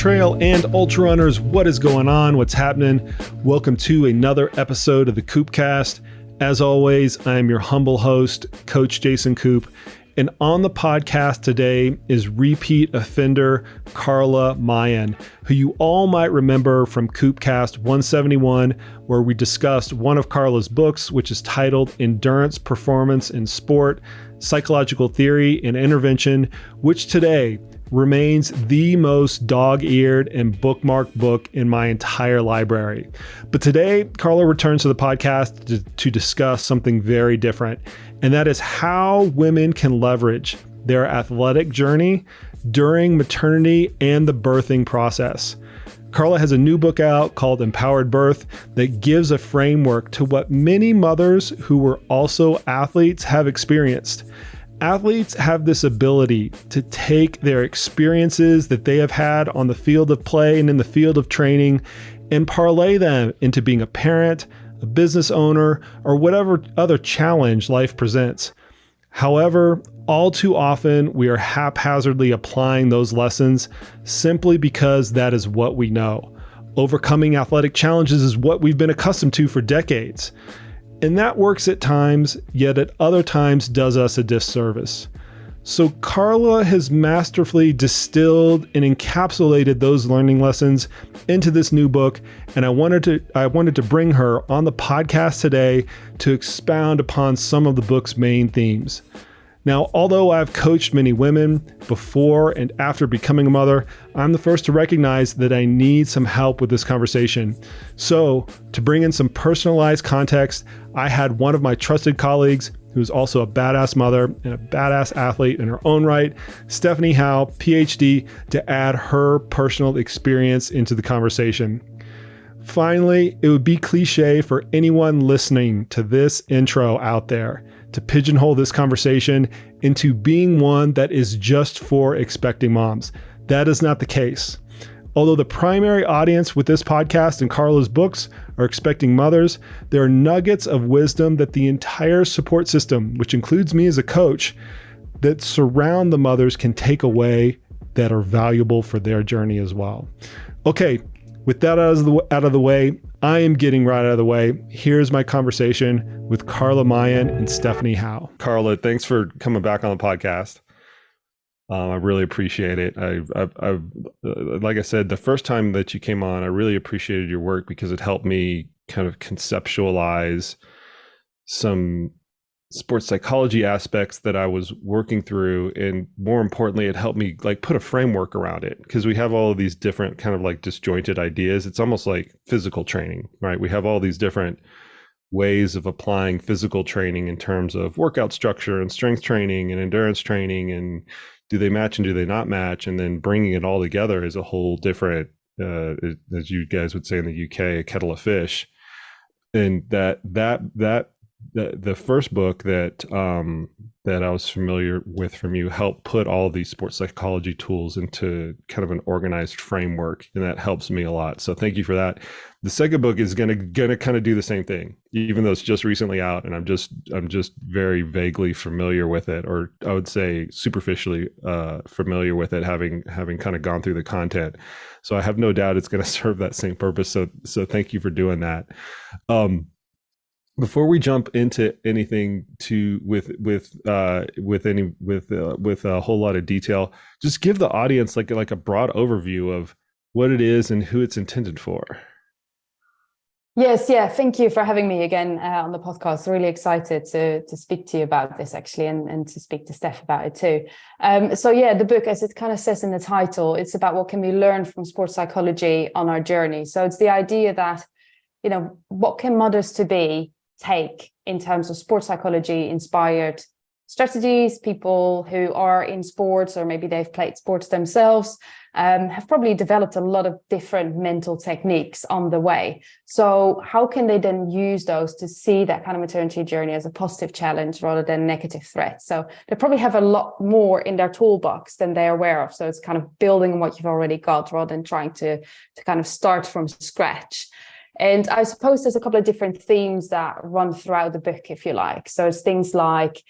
trail and ultra runners, what is going on? What's happening? Welcome to another episode of the KoopCast. As always, I am your humble host, Coach Jason Koop. And on the podcast today is repeat offender Carla Meijen, who you all might remember from KoopCast 171, where we discussed one of Carla's books, which is titled Endurance, Performance in Sport, Psychological Theory and Intervention, which today remains the most dog-eared and bookmarked book in my entire library. But today, Carla returns to the podcast to discuss something very different, and that is how women can leverage their athletic journey during maternity and the birthing process. Carla has a new book out called Empowered Birth that gives a framework to what many mothers who were also athletes have experienced. Athletes have this ability to take their experiences that they have had on the field of play and in the field of training and parlay them into being a parent, a business owner, or whatever other challenge life presents. However, all too often we are haphazardly applying those lessons simply because that is what we know. Overcoming athletic challenges is what we've been accustomed to for decades. And that works at times, yet at other times does us a disservice. So Carla has masterfully distilled and encapsulated those learning lessons into this new book, and I wanted to bring her on the podcast today to expound upon some of the book's main themes. Now, although I've coached many women before and after becoming a mother, I'm the first to recognize that I need some help with this conversation. So, to bring in some personalized context, I had one of my trusted colleagues, who is also a badass mother and a badass athlete in her own right, Stephanie Howe, PhD, to add her personal experience into the conversation. Finally, it would be cliche for anyone listening to this intro out there to pigeonhole this conversation into being one that is just for expecting moms. That is not the case. Although the primary audience with this podcast and Carla's books are expecting mothers, there are nuggets of wisdom that the entire support system, which includes me as a coach, that surround the mothers can take away that are valuable for their journey as well. Okay, with that out of the way, I am getting right out of the way. Here's my conversation with Carla Meijen and Stephanie Howe. Carla, thanks for coming back on the podcast. I really appreciate it. I like I said, the first time that you came on, I really appreciated your work because it helped me kind of conceptualize some sports psychology aspects that I was working through. And more importantly, it helped me like put a framework around it because we have all of these different kind of like disjointed ideas. It's almost like physical training, right? We have all these different ways of applying physical training in terms of workout structure and strength training and endurance training, and do they match and do they not match? And then bringing it all together is a whole different, as you guys would say in the UK, a kettle of fish. And the first book that I was familiar with from you helped put all these sports psychology tools into kind of an organized framework, and that helps me a lot. So thank you for that. The second book is gonna kind of do the same thing, even though it's just recently out, and I'm just very vaguely familiar with it, or I would say superficially familiar with it, having kind of gone through the content. So I have no doubt it's going to serve that same purpose. So thank you for doing that. Before we jump into anything with a whole lot of detail, just give the audience like a broad overview of what it is and who it's intended for. Yes, yeah. Thank you for having me again on the podcast. Really excited to speak to you about this actually, and to speak to Steph about it too. So yeah, the book, as it kind of says in the title, it's about what can we learn from sports psychology on our journey. So it's the idea that, you know, what can mothers to be take in terms of sports psychology inspired strategies. People who are in sports, or maybe they've played sports themselves, have probably developed a lot of different mental techniques on the way. So how can they then use those to see that kind of maternity journey as a positive challenge rather than a negative threat? So they probably have a lot more in their toolbox than they're aware of. So it's kind of building on what you've already got rather than trying to kind of start from scratch. And I suppose there's a couple of different themes that run throughout the book, if you like. So it's things like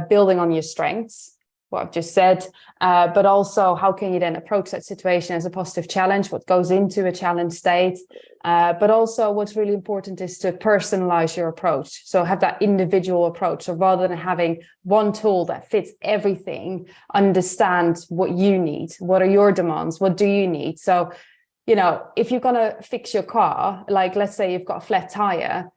building on your strengths, what I've just said, but also how can you then approach that situation as a positive challenge, what goes into a challenge state. But also what's really important is to personalize your approach. So have that individual approach. So rather than having one tool that fits everything, understand what you need. What are your demands? What do you need? So, you know, if you're going to fix your car, like let's say you've got a flat tire,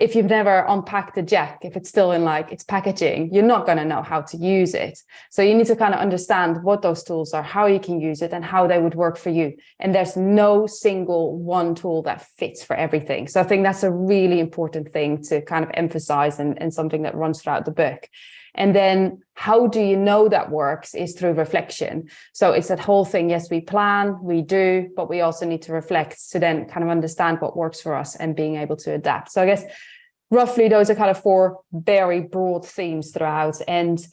if you've never unpacked the jack, if it's still in like its packaging, you're not going to know how to use it. So you need to kind of understand what those tools are, how you can use it, and how they would work for you. And there's no single one tool that fits for everything. So I think that's a really important thing to kind of emphasize, and something that runs throughout the book. And then how do you know that works is through reflection. So it's that whole thing. Yes, we plan, we do, but we also need to reflect to then kind of understand what works for us and being able to adapt. So I guess roughly those are kind of 4 very broad themes throughout. And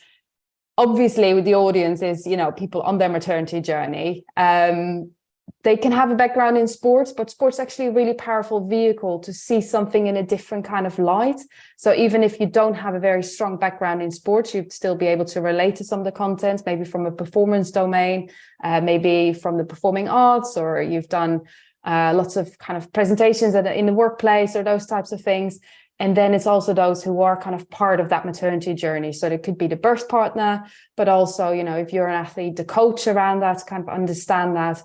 obviously with the audience is, you know, people on their maternity journey. They can have a background in sports, but sports actually a really powerful vehicle to see something in a different kind of light. So even if you don't have a very strong background in sports, you'd still be able to relate to some of the content, maybe from a performance domain, maybe from the performing arts, or you've done lots of kind of presentations in the workplace or those types of things. And then it's also those who are kind of part of that maternity journey. So it could be the birth partner, but also, you know, if you're an athlete, the coach around that, kind of understand that.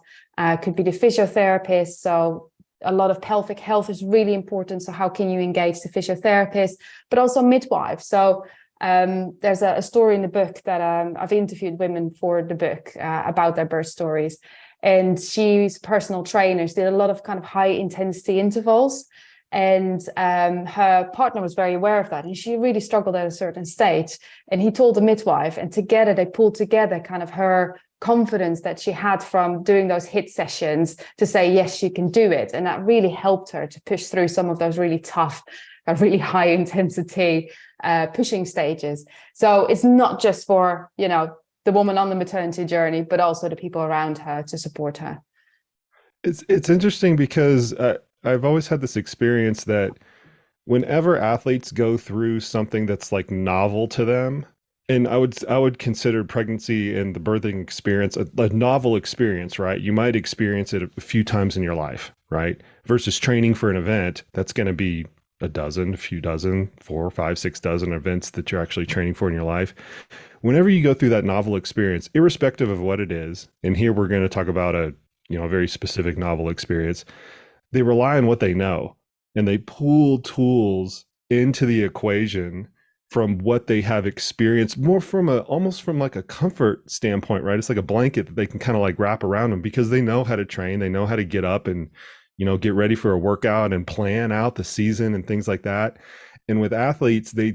Could be the physiotherapist. So a lot of pelvic health is really important. So how can you engage the physiotherapist, but also midwife. So there's a story in the book that I've interviewed women for the book about their birth stories. And she's personal trainers, did a lot of kind of high intensity intervals. And her partner was very aware of that. And she really struggled at a certain stage. And he told the midwife, and together they pulled together kind of her confidence that she had from doing those HIIT sessions to say, yes, she can do it. And that really helped her to push through some of those really tough, really high intensity pushing stages. So it's not just for, you know, the woman on the maternity journey, but also the people around her to support her. It's interesting because I've always had this experience that whenever athletes go through something that's like novel to them, and I would consider pregnancy and the birthing experience a novel experience, right? You might experience it a few times in your life, right? Versus training for an event that's going to be a few dozen, 4, 5, 6 dozen events that you're actually training for in your life. Whenever you go through that novel experience, irrespective of what it is, and here we're going to talk about a very specific novel experience, they rely on what they know, and they pull tools into the equation from what they have experienced, more from almost from like a comfort standpoint, right? It's like a blanket that they can kind of like wrap around them because they know how to train, they know how to get up and, get ready for a workout and plan out the season and things like that. And with athletes, they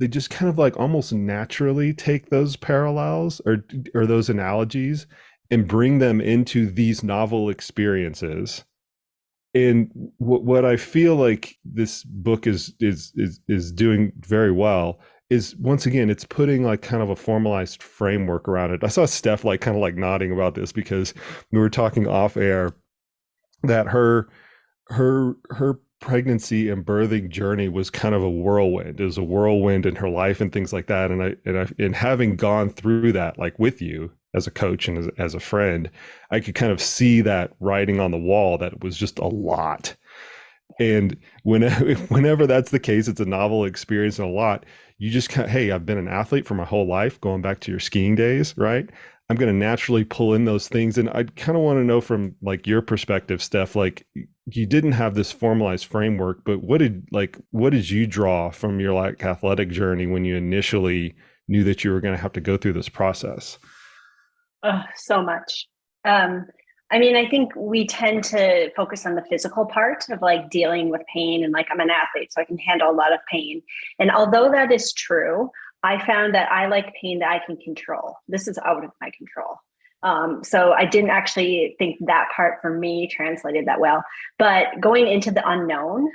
just kind of like almost naturally take those parallels or those analogies and bring them into these novel experiences. And what I feel like this book is doing very well is, once again, it's putting like kind of a formalized framework around it. I saw Steph like kind of like nodding about this because we were talking off air that her pregnancy and birthing journey was kind of a whirlwind. It was a whirlwind in her life and things like that. And having gone through that, like with you as a coach and as a friend, I could kind of see that writing on the wall that it was just a lot. And whenever that's the case, it's a novel experience and a lot. You just hey, I've been an athlete for my whole life, going back to your skiing days, right? I'm going to naturally pull in those things. And I kind of want to know from like your perspective, Steph, like you didn't have this formalized framework, but what did you draw from your like athletic journey when you initially knew that you were going to have to go through this process? So much. I mean, I think we tend to focus on the physical part of like dealing with pain, and like I'm an athlete, so I can handle a lot of pain. And although that is true, I found that I like pain that I can control. This is out of my control. So I didn't actually think that part for me translated that well. But going into the unknown,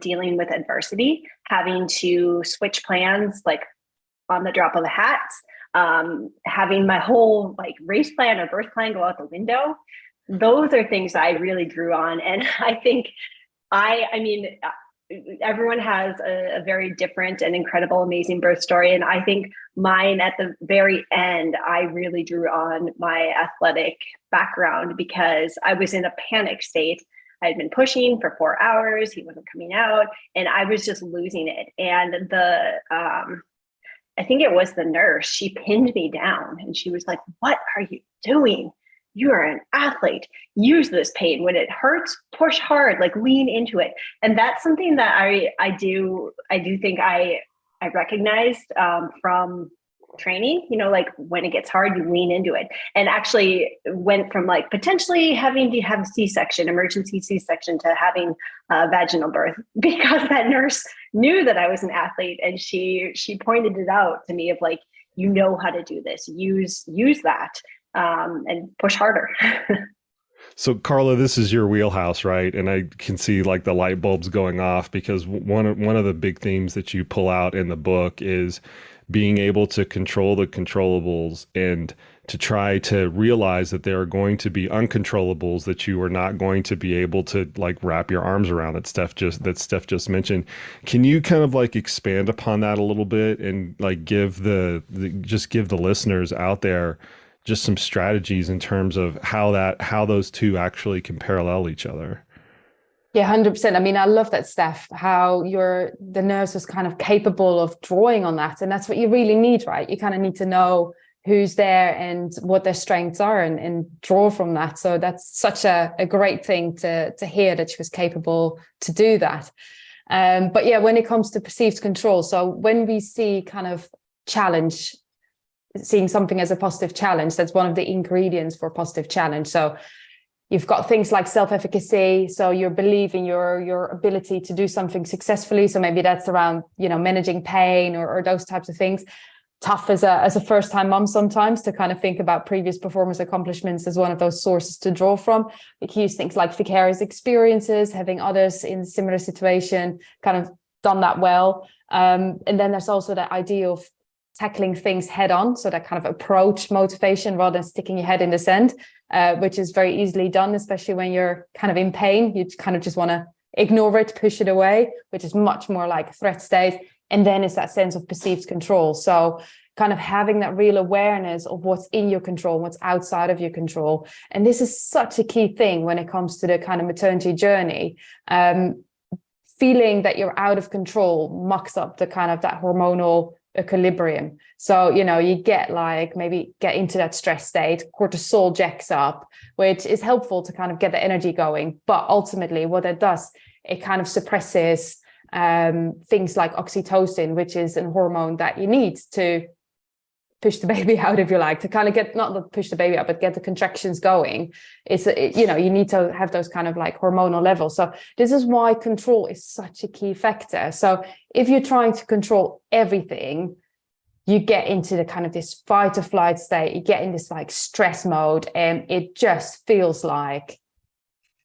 dealing with adversity, having to switch plans like on the drop of a hat, having my whole like race plan or birth plan go out the window. Those are things that I really drew on. And I think I mean, everyone has a very different and incredible, amazing birth story. And I think mine at the very end, I really drew on my athletic background because I was in a panic state. I had been pushing for 4 hours. He wasn't coming out and I was just losing it. And I think it was the nurse, she pinned me down and she was like, "What are you doing? You are an athlete. Use this pain. When it hurts, push hard, like lean into it." And that's something that I do think I recognized from training, like when it gets hard, you lean into it. And actually went from like potentially having to have C-section, emergency C-section, to having a vaginal birth because that nurse knew that I was an athlete. And she pointed it out to me of like, how to do this, use that. And push harder. So Carla, this is your wheelhouse, right? And I can see like the light bulbs going off because one of the big themes that you pull out in the book is being able to control the controllables and to try to realize that there are going to be uncontrollables that you are not going to be able to like wrap your arms around that Steph just mentioned. Can you kind of like expand upon that a little bit and like give the listeners out there just some strategies in terms of how those two actually can parallel each other? Yeah, 100%. I mean, I love that, Steph, how the nurse was kind of capable of drawing on that. And that's what you really need, right? You kind of need to know who's there and what their strengths are and draw from that. So that's such a great thing to hear that she was capable to do that. But yeah, when it comes to perceived control, so when we see kind of challenge, seeing something as a positive challenge, that's one of the ingredients for positive challenge. So you've got things like self-efficacy. So you're believing your ability to do something successfully. So maybe that's around, managing pain or those types of things. Tough as a first-time mom sometimes to kind of think about previous performance accomplishments as one of those sources to draw from. We can use things like vicarious experiences, having others in a similar situation kind of done that well. And then there's also that idea of tackling things head on. So that kind of approach motivation rather than sticking your head in the sand, which is very easily done, especially when you're kind of in pain. You kind of just want to ignore it, push it away, which is much more like a threat state. And then it's that sense of perceived control. So kind of having that real awareness of what's in your control, what's outside of your control. And this is such a key thing when it comes to the kind of maternity journey. Feeling that you're out of control mucks up the kind of that hormonal equilibrium. So, you get into that stress state, cortisol jacks up, which is helpful to kind of get the energy going. But ultimately what it does, it kind of suppresses things like oxytocin, which is a hormone that you need to push the baby out, if you like, to kind of get, not push the baby out, but get the contractions going. You need to have those kind of like hormonal levels. So this is why control is such a key factor. So if you're trying to control everything, you get into the kind of this fight or flight state, you get in this like stress mode, and it just feels like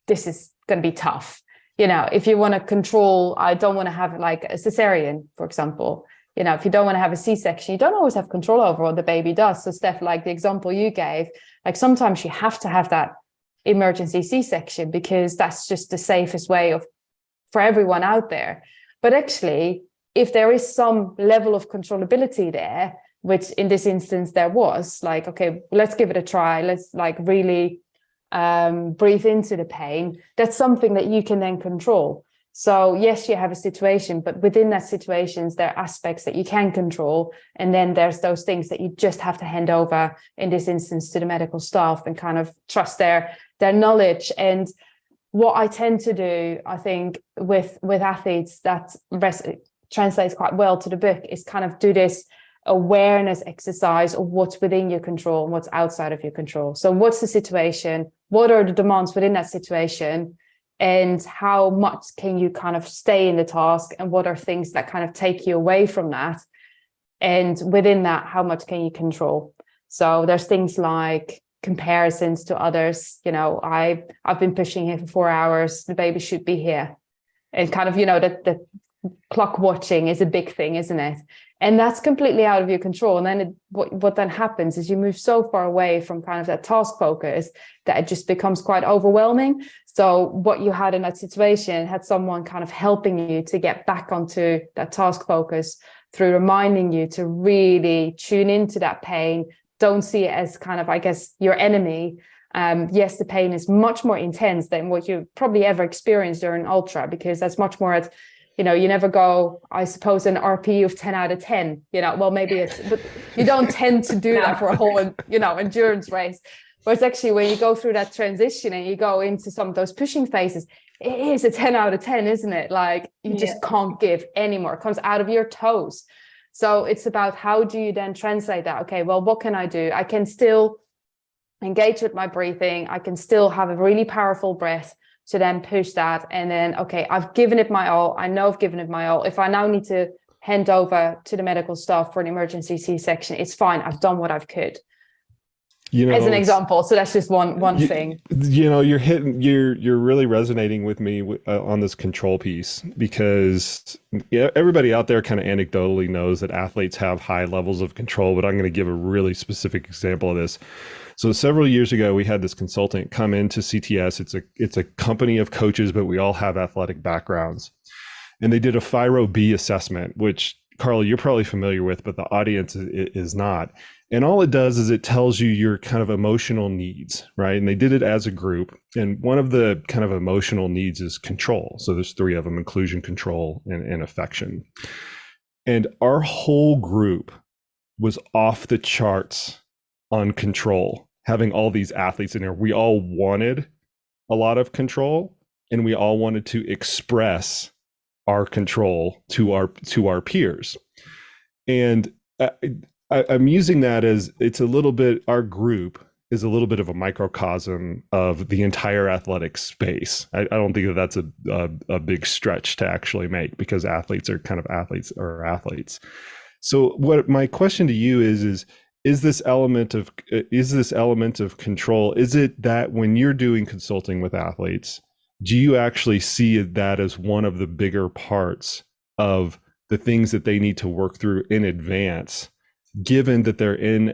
this is going to be tough. If you want to control, I don't want to have like a cesarean, for example. If you don't want to have a C-section, you don't always have control over what the baby does. So Steph, like the example you gave, like sometimes you have to have that emergency C-section because that's just the safest way for everyone out there. But actually, if there is some level of controllability there, which in this instance there was, like, okay, let's give it a try. Let's like really breathe into the pain. That's something that you can then control. So yes, you have a situation, but within that situations, there are aspects that you can control. And then there's those things that you just have to hand over, in this instance, to the medical staff and kind of trust their knowledge. And what I tend to do, I think, with athletes that translates quite well to the book is kind of do this awareness exercise of what's within your control and what's outside of your control. So what's the situation? What are the demands within that situation? And how much can you kind of stay in the task, and what are things that kind of take you away from that? And within that, how much can you control? So there's things like comparisons to others. I've been pushing here for 4 hours. The baby should be here. And kind of, that the clock watching is a big thing, isn't it? And that's completely out of your control. And then what then happens is you move so far away from kind of that task focus that it just becomes quite overwhelming. So what you had in that situation had someone kind of helping you to get back onto that task focus through reminding you to really tune into that pain. Don't see it as kind of, I guess, your enemy. Yes, the pain is much more intense than what you probably ever experienced during ultra, because that's much more at, you never go, I suppose, an RPE of 10 out of 10, well, maybe it's, but you don't tend to do that for a whole, endurance race. But it's actually when you go through that transition and you go into some of those pushing phases, it is a 10 out of 10, isn't it? Like you just can't give anymore. It comes out of your toes. So it's about how do you then translate that? Okay, well, what can I do? I can still engage with my breathing. I can still have a really powerful breath to then push that. And then, okay, I've given it my all. I know I've given it my all. If I now need to hand over to the medical staff for an emergency C-section, it's fine. I've done what I've could. As an example. So that's just one thing. You're really resonating with me on this control piece, because everybody out there kind of anecdotally knows that athletes have high levels of control, but I'm going to give a really specific example of this. So several years ago, we had this consultant come into CTS. It's a company of coaches, but we all have athletic backgrounds. And they did a Phiro B assessment, which, Carla, you're probably familiar with, but the audience is not. And all it does is it tells you your kind of emotional needs, right? And they did it as a group. And one of the kind of emotional needs is control. So there's 3 of them: inclusion, control, and affection. And our whole group was off the charts on control, having all these athletes in there. We all wanted a lot of control, and we all wanted to express our control to our peers. And I'm using that as it's a little bit, our group is a little bit of a microcosm of the entire athletic space. I don't think that that's a big stretch to actually make, because athletes are kind of athletes. So what my question to you is this element of control, is it that when you're doing consulting with athletes, do you actually see that as one of the bigger parts of the things that they need to work through in advance, given that they're in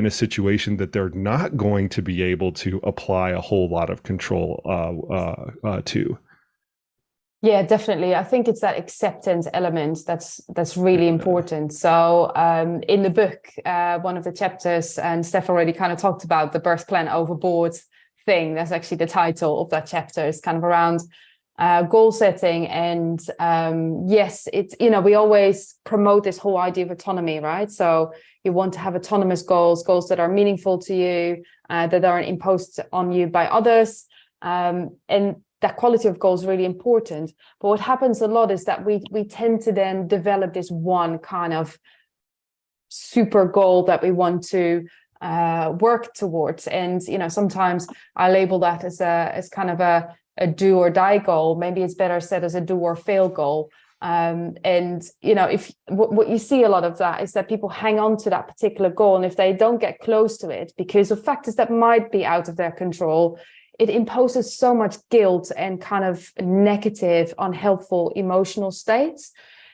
a situation that they're not going to be able to apply a whole lot of control to? Yeah, definitely. I think it's that acceptance element that's really important. So in the book, one of the chapters, and Steph already kind of talked about the birth plan overboard thing. That's actually the title of that chapter. It's kind of around goal setting. And yes, it's, we always promote this whole idea of autonomy, right? So you want to have autonomous goals that are meaningful to you, that aren't imposed on you by others. And that quality of goal is really important. But what happens a lot is that we tend to then develop this one kind of super goal that we want to work towards. And, sometimes I label that as kind of a do or die goal. Maybe it's better said as a do or fail goal. And, if what you see a lot of that is that people hang on to that particular goal. And if they don't get close to it because of factors that might be out of their control, it imposes so much guilt and kind of negative, unhelpful emotional states.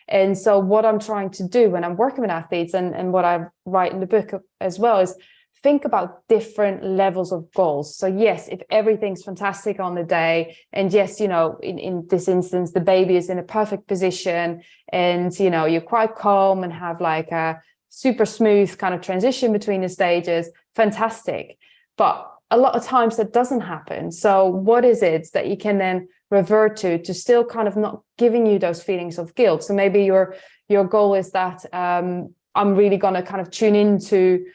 And so what I'm trying to do when I'm working with athletes, and what I write in the book as well, is think about different levels of goals. So yes, if everything's fantastic on the day, and yes, in this instance, the baby is in a perfect position, and, you're quite calm and have like a super smooth kind of transition between the stages, fantastic. But a lot of times that doesn't happen. So what is it that you can then revert to still kind of not giving you those feelings of guilt? So maybe your goal is that I'm really going to kind of tune into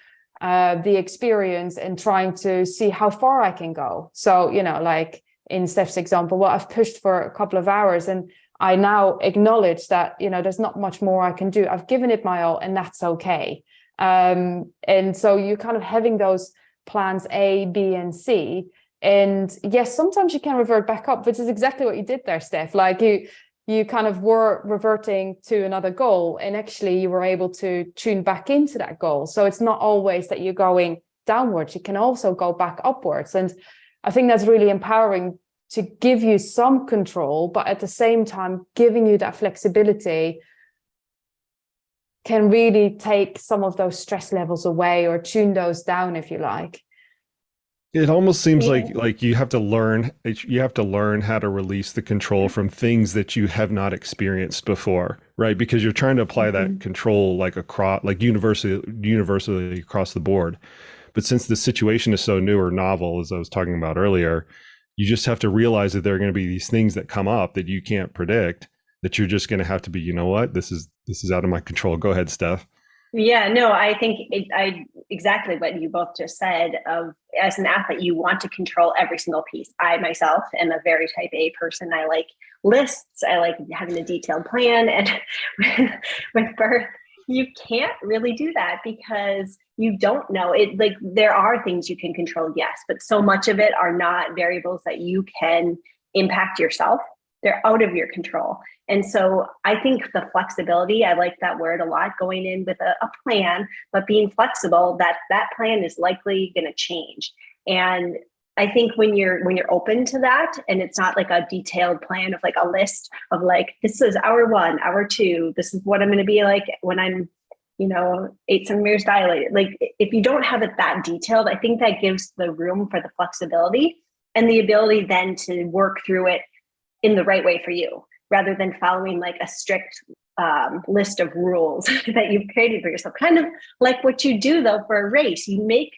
the experience and trying to see how far I can go. So, like in Steph's example, well, I've pushed for a couple of hours and I now acknowledge that, there's not much more I can do. I've given it my all, and that's okay. And so you're kind of having those plans A, B, and C. And yes, sometimes you can revert back up, which is exactly what you did there, Steph. Like you kind of were reverting to another goal, and actually you were able to tune back into that goal. So it's not always that you're going downwards. You can also go back upwards. And I think that's really empowering to give you some control, but at the same time, giving you that flexibility can really take some of those stress levels away or tune those down, if you like. It almost seems like you have to learn how to release the control from things that you have not experienced before, right? Because you're trying to apply that control like universally across the board. But since the situation is so new or novel, as I was talking about earlier, you just have to realize that there are going to be these things that come up that you can't predict, that you're just going to have to be, you know what, this is out of my control. Go ahead, Steph. Yeah, no, I think exactly what you both just said. As an athlete, you want to control every single piece. I myself am a very type A person. I like lists. I like having a detailed plan. And with birth, you can't really do that because you don't know it. Like, there are things you can control, yes, but so much of it are not variables that you can impact yourself. They're out of your control. And so I think the flexibility, I like that word a lot, going in with a plan, but being flexible, that plan is likely going to change. And I think when you're open to that, and it's not like a detailed plan of like a list of like, this is hour 1, hour 2, this is what I'm going to be like when I'm, 8 centimeters dilated. Like, if you don't have it that detailed, I think that gives the room for the flexibility and the ability then to work through it in the right way for you, rather than following like a strict list of rules that you've created for yourself. Kind of like what you do though for a race. You make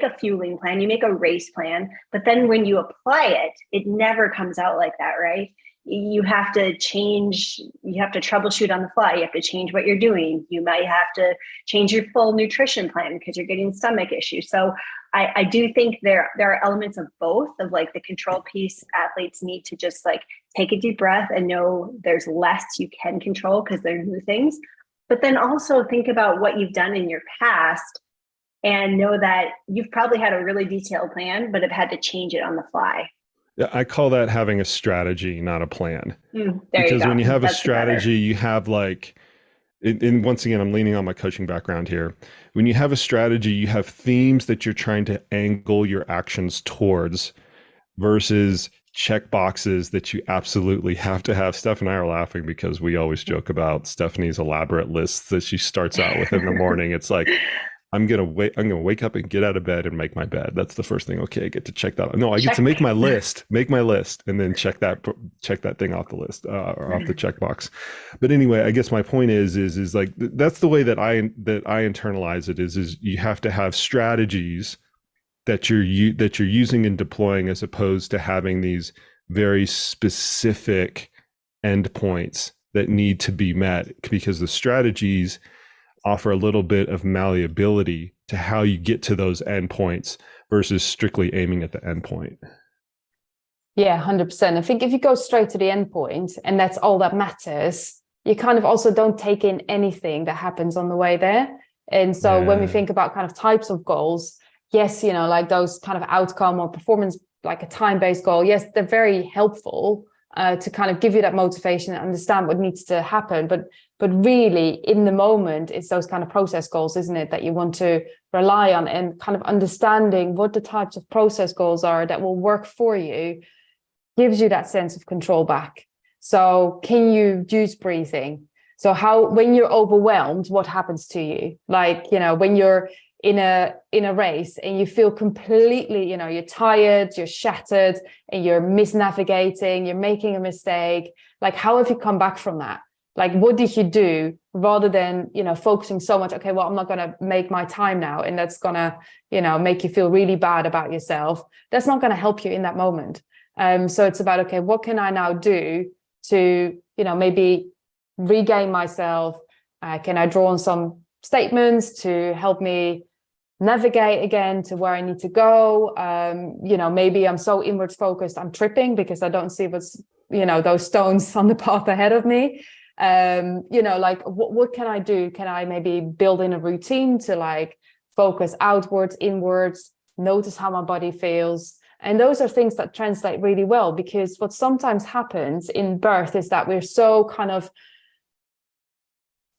a fueling plan, you make a race plan, but then when you apply it, it never comes out like that, right? You have to change, you have to troubleshoot on the fly, you have to change what you're doing. You might have to change your full nutrition plan because you're getting stomach issues. So I do think there are elements of both, of like the control piece. Athletes need to just like take a deep breath and know there's less you can control because they're new things. But then also think about what you've done in your past and know that you've probably had a really detailed plan, but have had to change it on the fly. Yeah, I call that having a strategy, not a plan. Because when you have a strategy, you have like, and once again, I'm leaning on my coaching background here. When you have a strategy, you have themes that you're trying to angle your actions towards versus check boxes that you absolutely have to have. Steph and I are laughing because we always joke about Stephanie's elaborate lists that she starts out with in the morning. It's like, I'm gonna wake up and get out of bed and make my bed. That's the first thing. Okay, I get to check that. No, I get to make my list, and then check that thing off the list or off the checkbox. But anyway, I guess my point is like that's the way that I internalize it. Is you have to have strategies that you're using and deploying, as opposed to having these very specific endpoints that need to be met, because the strategies offer a little bit of malleability to how you get to those endpoints versus strictly aiming at the endpoint. Yeah, 100%. I think if you go straight to the endpoint and that's all that matters, you kind of also don't take in anything that happens on the way there. And so when we think about kind of types of goals, yes, like those kind of outcome or performance, like a time-based goal, yes, they're very helpful to kind of give you that motivation and understand what needs to happen. But really, in the moment, it's those kind of process goals, isn't it, that you want to rely on, and kind of understanding what the types of process goals are that will work for you gives you that sense of control back. So can you use breathing? So when you're overwhelmed, what happens to you? Like, when you're in a race and you feel completely, you're tired, you're shattered, and you're misnavigating, you're making a mistake. Like, how have you come back from that? Like, what did you do, rather than, focusing so much, okay, well, I'm not going to make my time now, and that's going to, make you feel really bad about yourself. That's not going to help you in that moment. So it's about, okay, what can I now do to, maybe regain myself? Can I draw on some statements to help me navigate again to where I need to go? Maybe I'm so inwards focused, I'm tripping because I don't see what's, those stones on the path ahead of me. Like what can I do? Can I maybe build in a routine to like focus outwards, inwards, notice how my body feels? And those are things that translate really well, because what sometimes happens in birth is that we're so kind of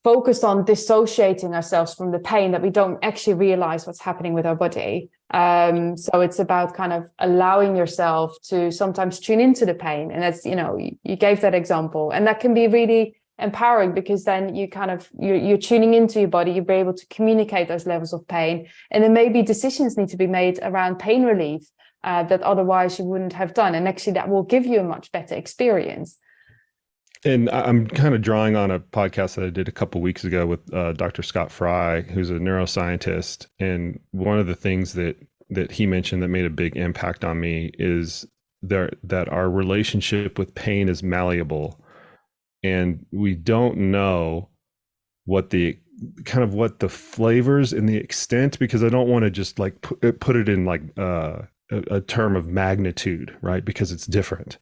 focused on dissociating ourselves from the pain that we don't actually realize what's happening with our body. So it's about kind of allowing yourself to sometimes tune into the pain. And that's, you gave that example, and that can be really empowering, because then you're tuning into your body, you'll be able to communicate those levels of pain, and then maybe decisions need to be made around pain relief that otherwise you wouldn't have done, and actually that will give you a much better experience. And I'm kind of drawing on a podcast that I did a couple of weeks ago with Dr. Scott Fry, who's a neuroscientist, and one of the things that he mentioned that made a big impact on me is that our relationship with pain is malleable. And we don't know what the flavors and the extent, because I don't want to just like put it in like a term of magnitude, right? Because it's different.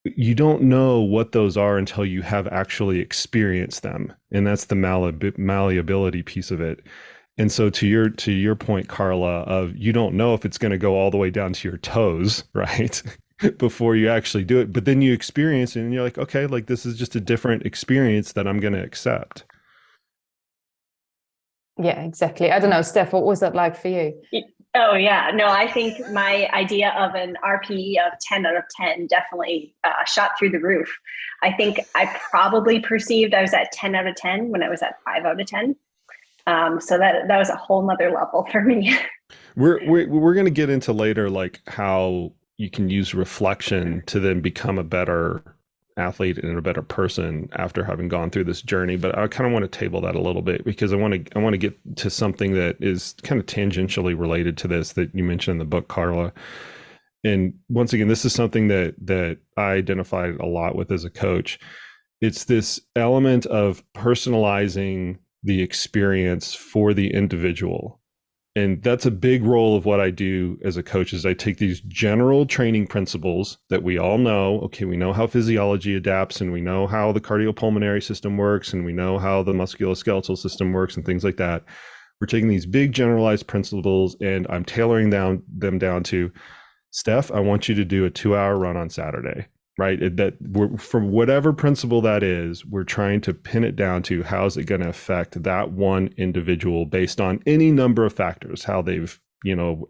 You don't know what those are until you have actually experienced them. And that's the malleability piece of it. And so to your point, Carla, of you don't know if it's going to go all the way down to your toes, right? Before you actually do it, but then you experience it and you're like, okay, like this is just a different experience that I'm going to accept. Yeah, exactly. I don't know, Steph, what was that like for you? Oh yeah, no, I think my idea of an RPE of 10 out of 10 definitely shot through the roof. I think I probably perceived I was at 10 out of 10 when I was at 5 out of 10. So that was a whole nother level for me. We're going to get into later, like how you can use reflection to then become a better athlete and a better person after having gone through this journey. But I kind of want to table that a little bit, because I want to get to something that is kind of tangentially related to this that you mentioned in the book, Carla. And once again, this is something that I identified a lot with as a coach. It's this element of personalizing the experience for the individual. And that's a big role of what I do as a coach, is I take these general training principles that we all know. Okay, we know how physiology adapts, and we know how the cardiopulmonary system works, and we know how the musculoskeletal system works and things like that. We're taking these big generalized principles and I'm tailoring them down to, Steph, I want you to do a 2-hour run on Saturday. Right? That we're, from whatever principle that is, we're trying to pin it down to how is it going to affect that one individual based on any number of factors, how they've,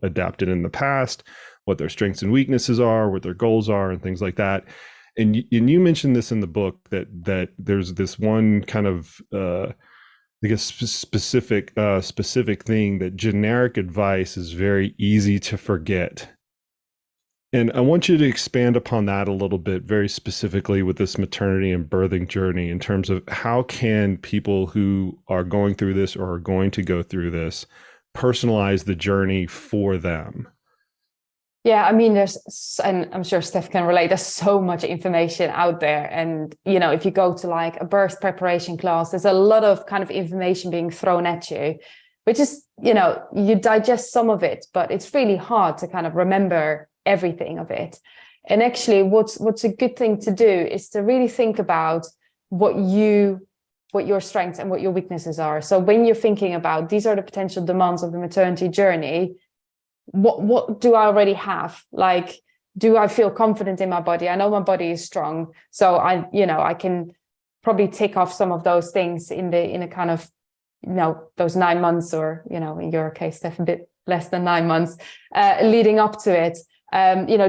adapted in the past, what their strengths and weaknesses are, what their goals are, and things like that. And you mentioned this in the book that there's this one kind of specific thing, that generic advice is very easy to forget. And I want you to expand upon that a little bit, very specifically with this maternity and birthing journey, in terms of how can people who are going through this or are going to go through this personalize the journey for them? Yeah, I mean, and I'm sure Steph can relate, there's so much information out there. And, if you go to like a birth preparation class, there's a lot of kind of information being thrown at you, which is, you digest some of it, but it's really hard to kind of remember everything of it. And actually what's a good thing to do is to really think about what your strengths and what your weaknesses are. So when you're thinking about these are the potential demands of the maternity journey, what do I already have? Like, do I feel confident in my body? I know my body is strong, so I can probably tick off some of those things in a kind of those 9 months, or in your case, Steph, a bit less than 9 months leading up to it.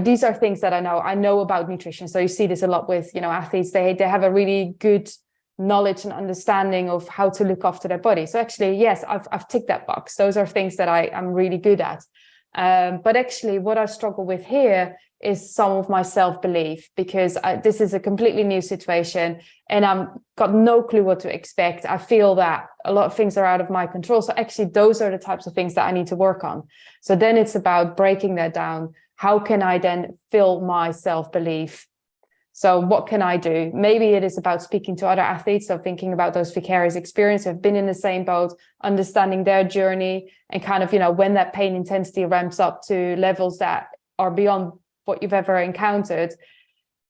These are things that I know about nutrition. So you see this a lot with, athletes, they have a really good knowledge and understanding of how to look after their body. So actually, yes, I've ticked that box. Those are things that I'm really good at. But actually what I struggle with here is some of my self-belief, because this is a completely new situation and I've got no clue what to expect. I feel that a lot of things are out of my control. So actually those are the types of things that I need to work on. So then it's about breaking that down. How can I then fill my self-belief? So what can I do? Maybe it is about speaking to other athletes, so thinking about those vicarious experiences, have been in the same boat, understanding their journey, and kind of, when that pain intensity ramps up to levels that are beyond what you've ever encountered,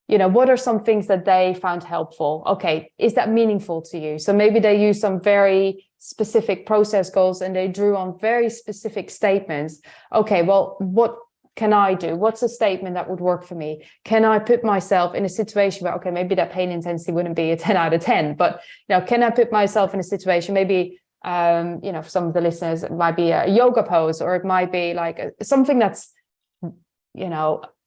what are some things that they found helpful? Okay, is that meaningful to you? So maybe they use some very specific process goals and they drew on very specific statements. Okay, well, what can I do? What's a statement that would work for me? Can I put myself in a situation where, okay, maybe that pain intensity wouldn't be a 10 out of 10, but can I put myself in a situation, maybe, for some of the listeners, it might be a yoga pose, or it might be like something that's,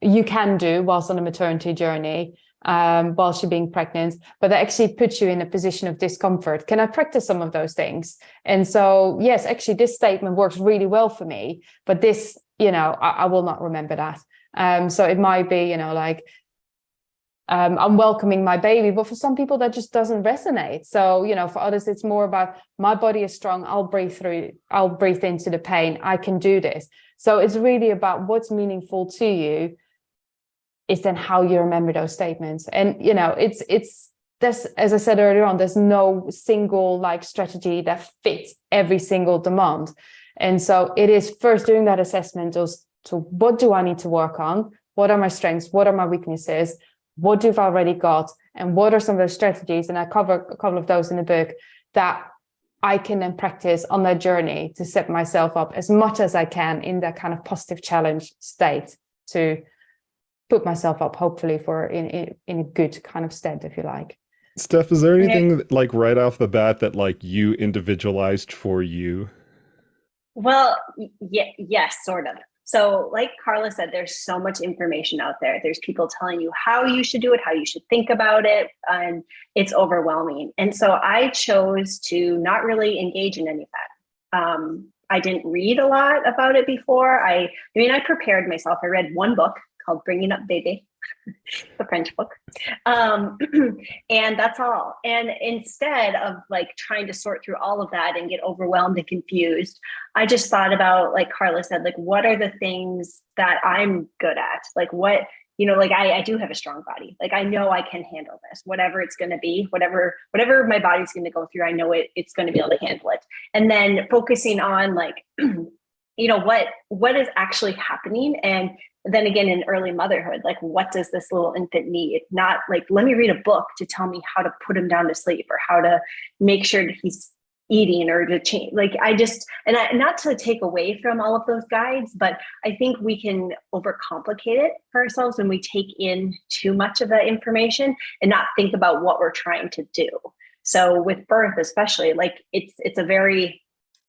you can do whilst on a maternity journey. whilst you're being pregnant, but that actually puts you in a position of discomfort. Can I practice some of those things? And so, yes, actually, this statement works really well for me, but this, I will not remember that. So it might be, like, I'm welcoming my baby, but for some people that just doesn't resonate. So, for others, it's more about my body is strong. I'll breathe into the pain. I can do this. So it's really about what's meaningful to you is then how you remember those statements. And, there's, as I said earlier on, there's no single like strategy that fits every single demand. And so it is first doing that assessment as to what do I need to work on? What are my strengths? What are my weaknesses? What do I've already got? And what are some of those strategies? And I cover a couple of those in the book that I can then practice on that journey to set myself up as much as I can in that kind of positive challenge state to put myself up, hopefully, for in a good kind of stead, if you like. Steph, is there anything like right off the bat that like you individualized for you? Well, yes, sort of. So like Carla said, there's so much information out there. There's people telling you how you should do it, how you should think about it, and it's overwhelming. And so I chose to not really engage in any of that. I didn't read a lot about it before. I prepared myself. I read one book called Bringing Up Baby, the French book. And that's all. And instead of like trying to sort through all of that and get overwhelmed and confused, I just thought about, like Carla said, like, what are the things that I'm good at? Like what, like I do have a strong body. Like I know I can handle this, whatever it's going to be, whatever my body's going to go through, I know it's going to be able to handle it. And then focusing on like, what is actually happening. And then again, in early motherhood, like, what does this little infant need? Not like, let me read a book to tell me how to put him down to sleep or how to make sure that he's eating or to change. Like not to take away from all of those guides, but I think we can overcomplicate it for ourselves when we take in too much of that information and not think about what we're trying to do. So with birth, especially, like it's a very,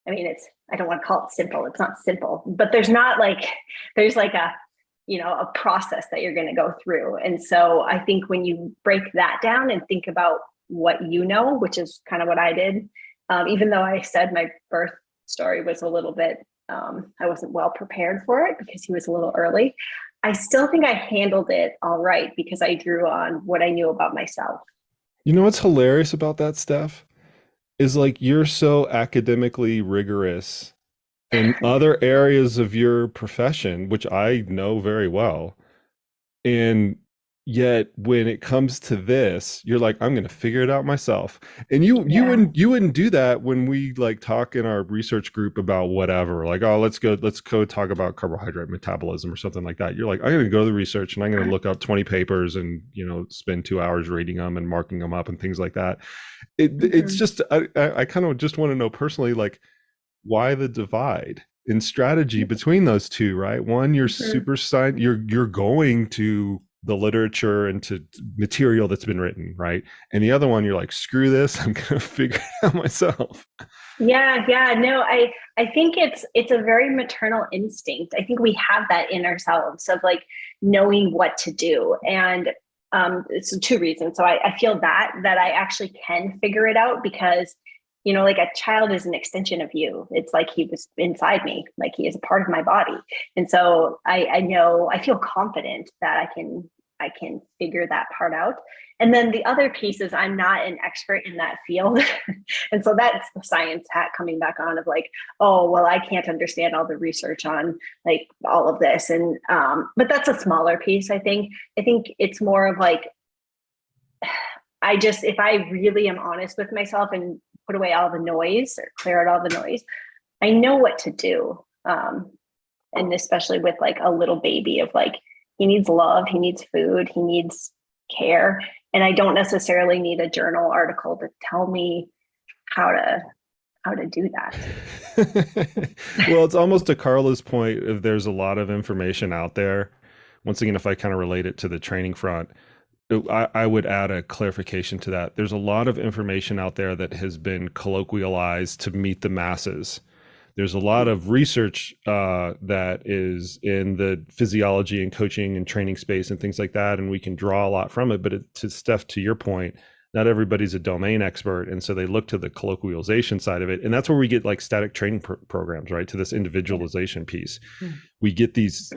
I don't want to call it simple. It's not simple, but there's like a process that you're going to go through. And so I think when you break that down and think about what which is kind of what I did, even though I said my birth story was a little bit, I wasn't well prepared for it because he was a little early, I still think I handled it all right because I drew on what I knew about myself. You know what's hilarious about that, Steph? Is like you're so academically rigorous in other areas of your profession, which I know very well. And yet when it comes to this, you're like, I'm going to figure it out myself. And you wouldn't do that when we like talk in our research group about whatever, like, oh, let's go talk about carbohydrate metabolism or something like that. You're like, I'm going to go to the research and I'm going to look up 20 papers and, spend 2 hours reading them and marking them up and things like that. It's just, I kind of just want to know personally, like, why the divide in strategy between those two, right? One, you're super science, you're going to the literature and to material that's been written, right? And the other one, you're like, screw this, I'm gonna figure it out myself. Yeah. No, I think it's a very maternal instinct. I think we have that in ourselves of like knowing what to do. And it's 2 reasons. So I feel that I actually can figure it out because like a child is an extension of you. It's like he was inside me, like he is a part of my body. And so I know, I feel confident that I can figure that part out. And then the other piece is I'm not an expert in that field. And so that's the science hat coming back on of like, oh, well, I can't understand all the research on like all of this. And, but that's a smaller piece. I think it's more of like, if I really am honest with myself and put away all the noise or clear out all the noise, I know what to do. And especially with like a little baby of like, he needs love, he needs food, he needs care. And I don't necessarily need a journal article to tell me how to do that. Well, it's almost to Carla's point, if there's a lot of information out there, once again, if I kind of relate it to the training front, I would add a clarification to that. There's a lot of information out there that has been colloquialized to meet the masses. There's a lot of research that is in the physiology and coaching and training space and things like that, and we can draw a lot from it. But to Steph, to your point, not everybody's a domain expert, and so they look to the colloquialization side of it, and that's where we get like static training programs, right? To this individualization piece, we get these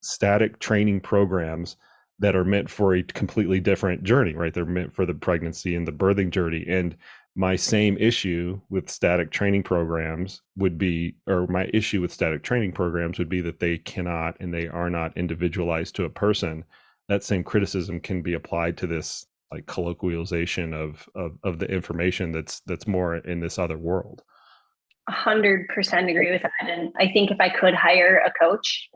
static training programs that are meant for a completely different journey, right? They're meant for the pregnancy and the birthing journey. And my same issue with static training programs would be, or my issue with static training programs would be that they cannot and they are not individualized to a person. That same criticism can be applied to this like colloquialization of the information that's more in this other world. 100% agree with that. And I think if I could hire a coach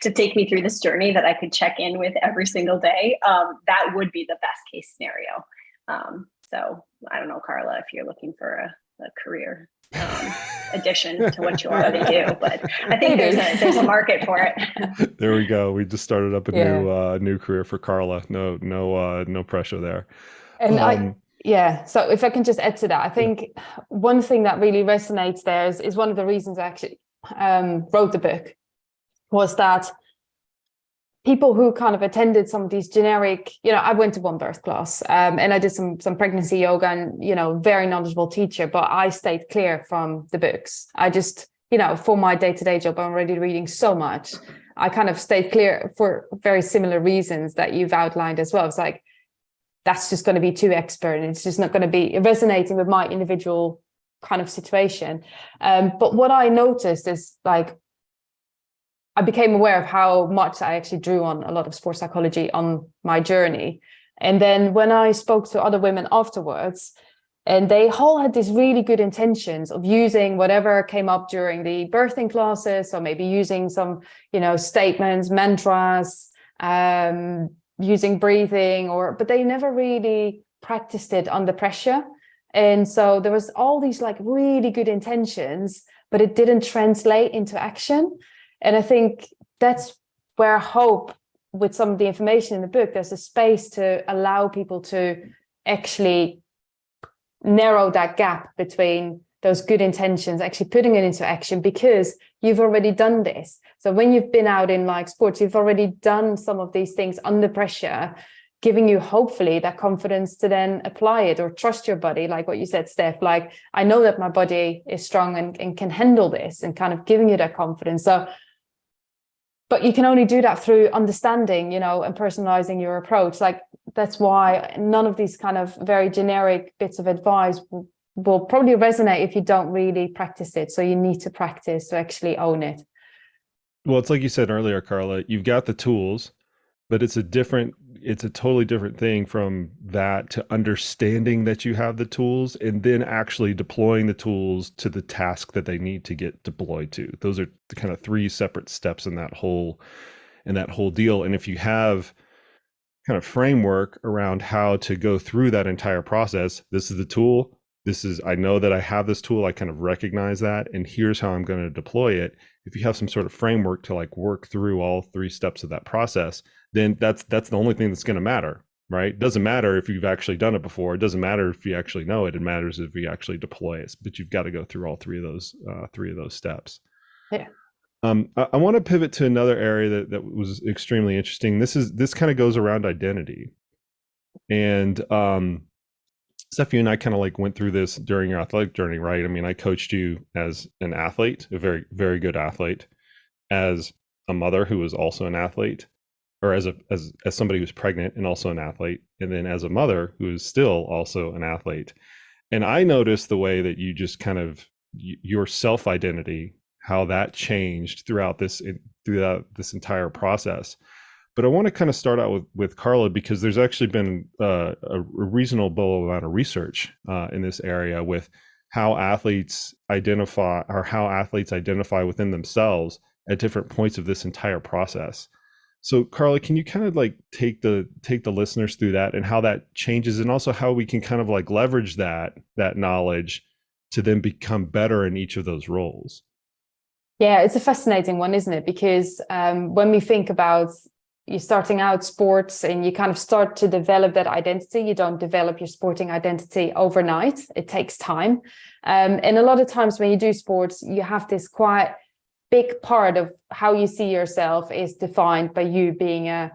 to take me through this journey that I could check in with every single day, that would be the best case scenario. So I don't know, Carla, if you're looking for a career addition to what you already do, but I think there's a market for it. There we go. We just started up a new career for Carla. No pressure there. And so if I can just add to that, I think one thing that really resonates there is one of the reasons I actually wrote the book, was that people who kind of attended some of these generic, I went to one birth class and I did some pregnancy yoga and, very knowledgeable teacher, but I stayed clear from the books. I just, for my day-to-day job, I'm already reading so much. I kind of stayed clear for very similar reasons that you've outlined as well. It's like, that's just going to be too expert and it's just not going to be resonating with my individual kind of situation. But what I noticed is like, I became aware of how much I actually drew on a lot of sports psychology on my journey. And then when I spoke to other women afterwards, and they all had these really good intentions of using whatever came up during the birthing classes, or maybe using some, statements, mantras, using breathing, but they never really practiced it under pressure. And so there was all these like really good intentions, but it didn't translate into action. And I think that's where I hope with some of the information in the book, there's a space to allow people to actually narrow that gap between those good intentions, actually putting it into action, because you've already done this. So when you've been out in like sports, you've already done some of these things under pressure, giving you hopefully that confidence to then apply it or trust your body. Like what you said, Steph, like, I know that my body is strong and can handle this, and kind of giving you that confidence. So, but you can only do that through understanding, and personalizing your approach. Like, that's why none of these kind of very generic bits of advice will probably resonate if you don't really practice it. So you need to practice to actually own it. Well, it's like you said earlier, Carla, you've got the tools, but it's a totally different thing from that to understanding that you have the tools and then actually deploying the tools to the task that they need to get deployed to. Those are the kind of three separate steps in that whole deal. And if you have kind of framework around how to go through that entire process, this is the tool. I know that I have this tool. I kind of recognize that, and here's how I'm going to deploy it. If you have some sort of framework to like work through all three steps of that process, then that's the only thing that's going to matter, right? It doesn't matter if you've actually done it before. It doesn't matter if you actually know it. It matters if you actually deploy it. But you've got to go through all three of those steps. Yeah. I want to pivot to another area that was extremely interesting. This kind of goes around identity, and Steph, you and I kind of like went through this during your athletic journey, right? I mean, I coached you as an athlete, a very, very good athlete, as a mother who was also an athlete, or as somebody who's pregnant and also an athlete, and then as a mother who is still also an athlete. And I noticed the way that you just kind of your self-identity, how that changed throughout this entire process. But I want to kind of start out with Carla, because there's actually been a reasonable amount of research in this area with how athletes identify within themselves at different points of this entire process. So Carla, can you kind of like take the listeners through that and how that changes, and also how we can kind of like leverage that knowledge to then become better in each of those roles? Yeah, it's a fascinating one, isn't it? Because when we think about you're starting out sports and you kind of start to develop that identity. You don't develop your sporting identity overnight. It takes time. And a lot of times when you do sports, you have this quite big part of how you see yourself is defined by you being an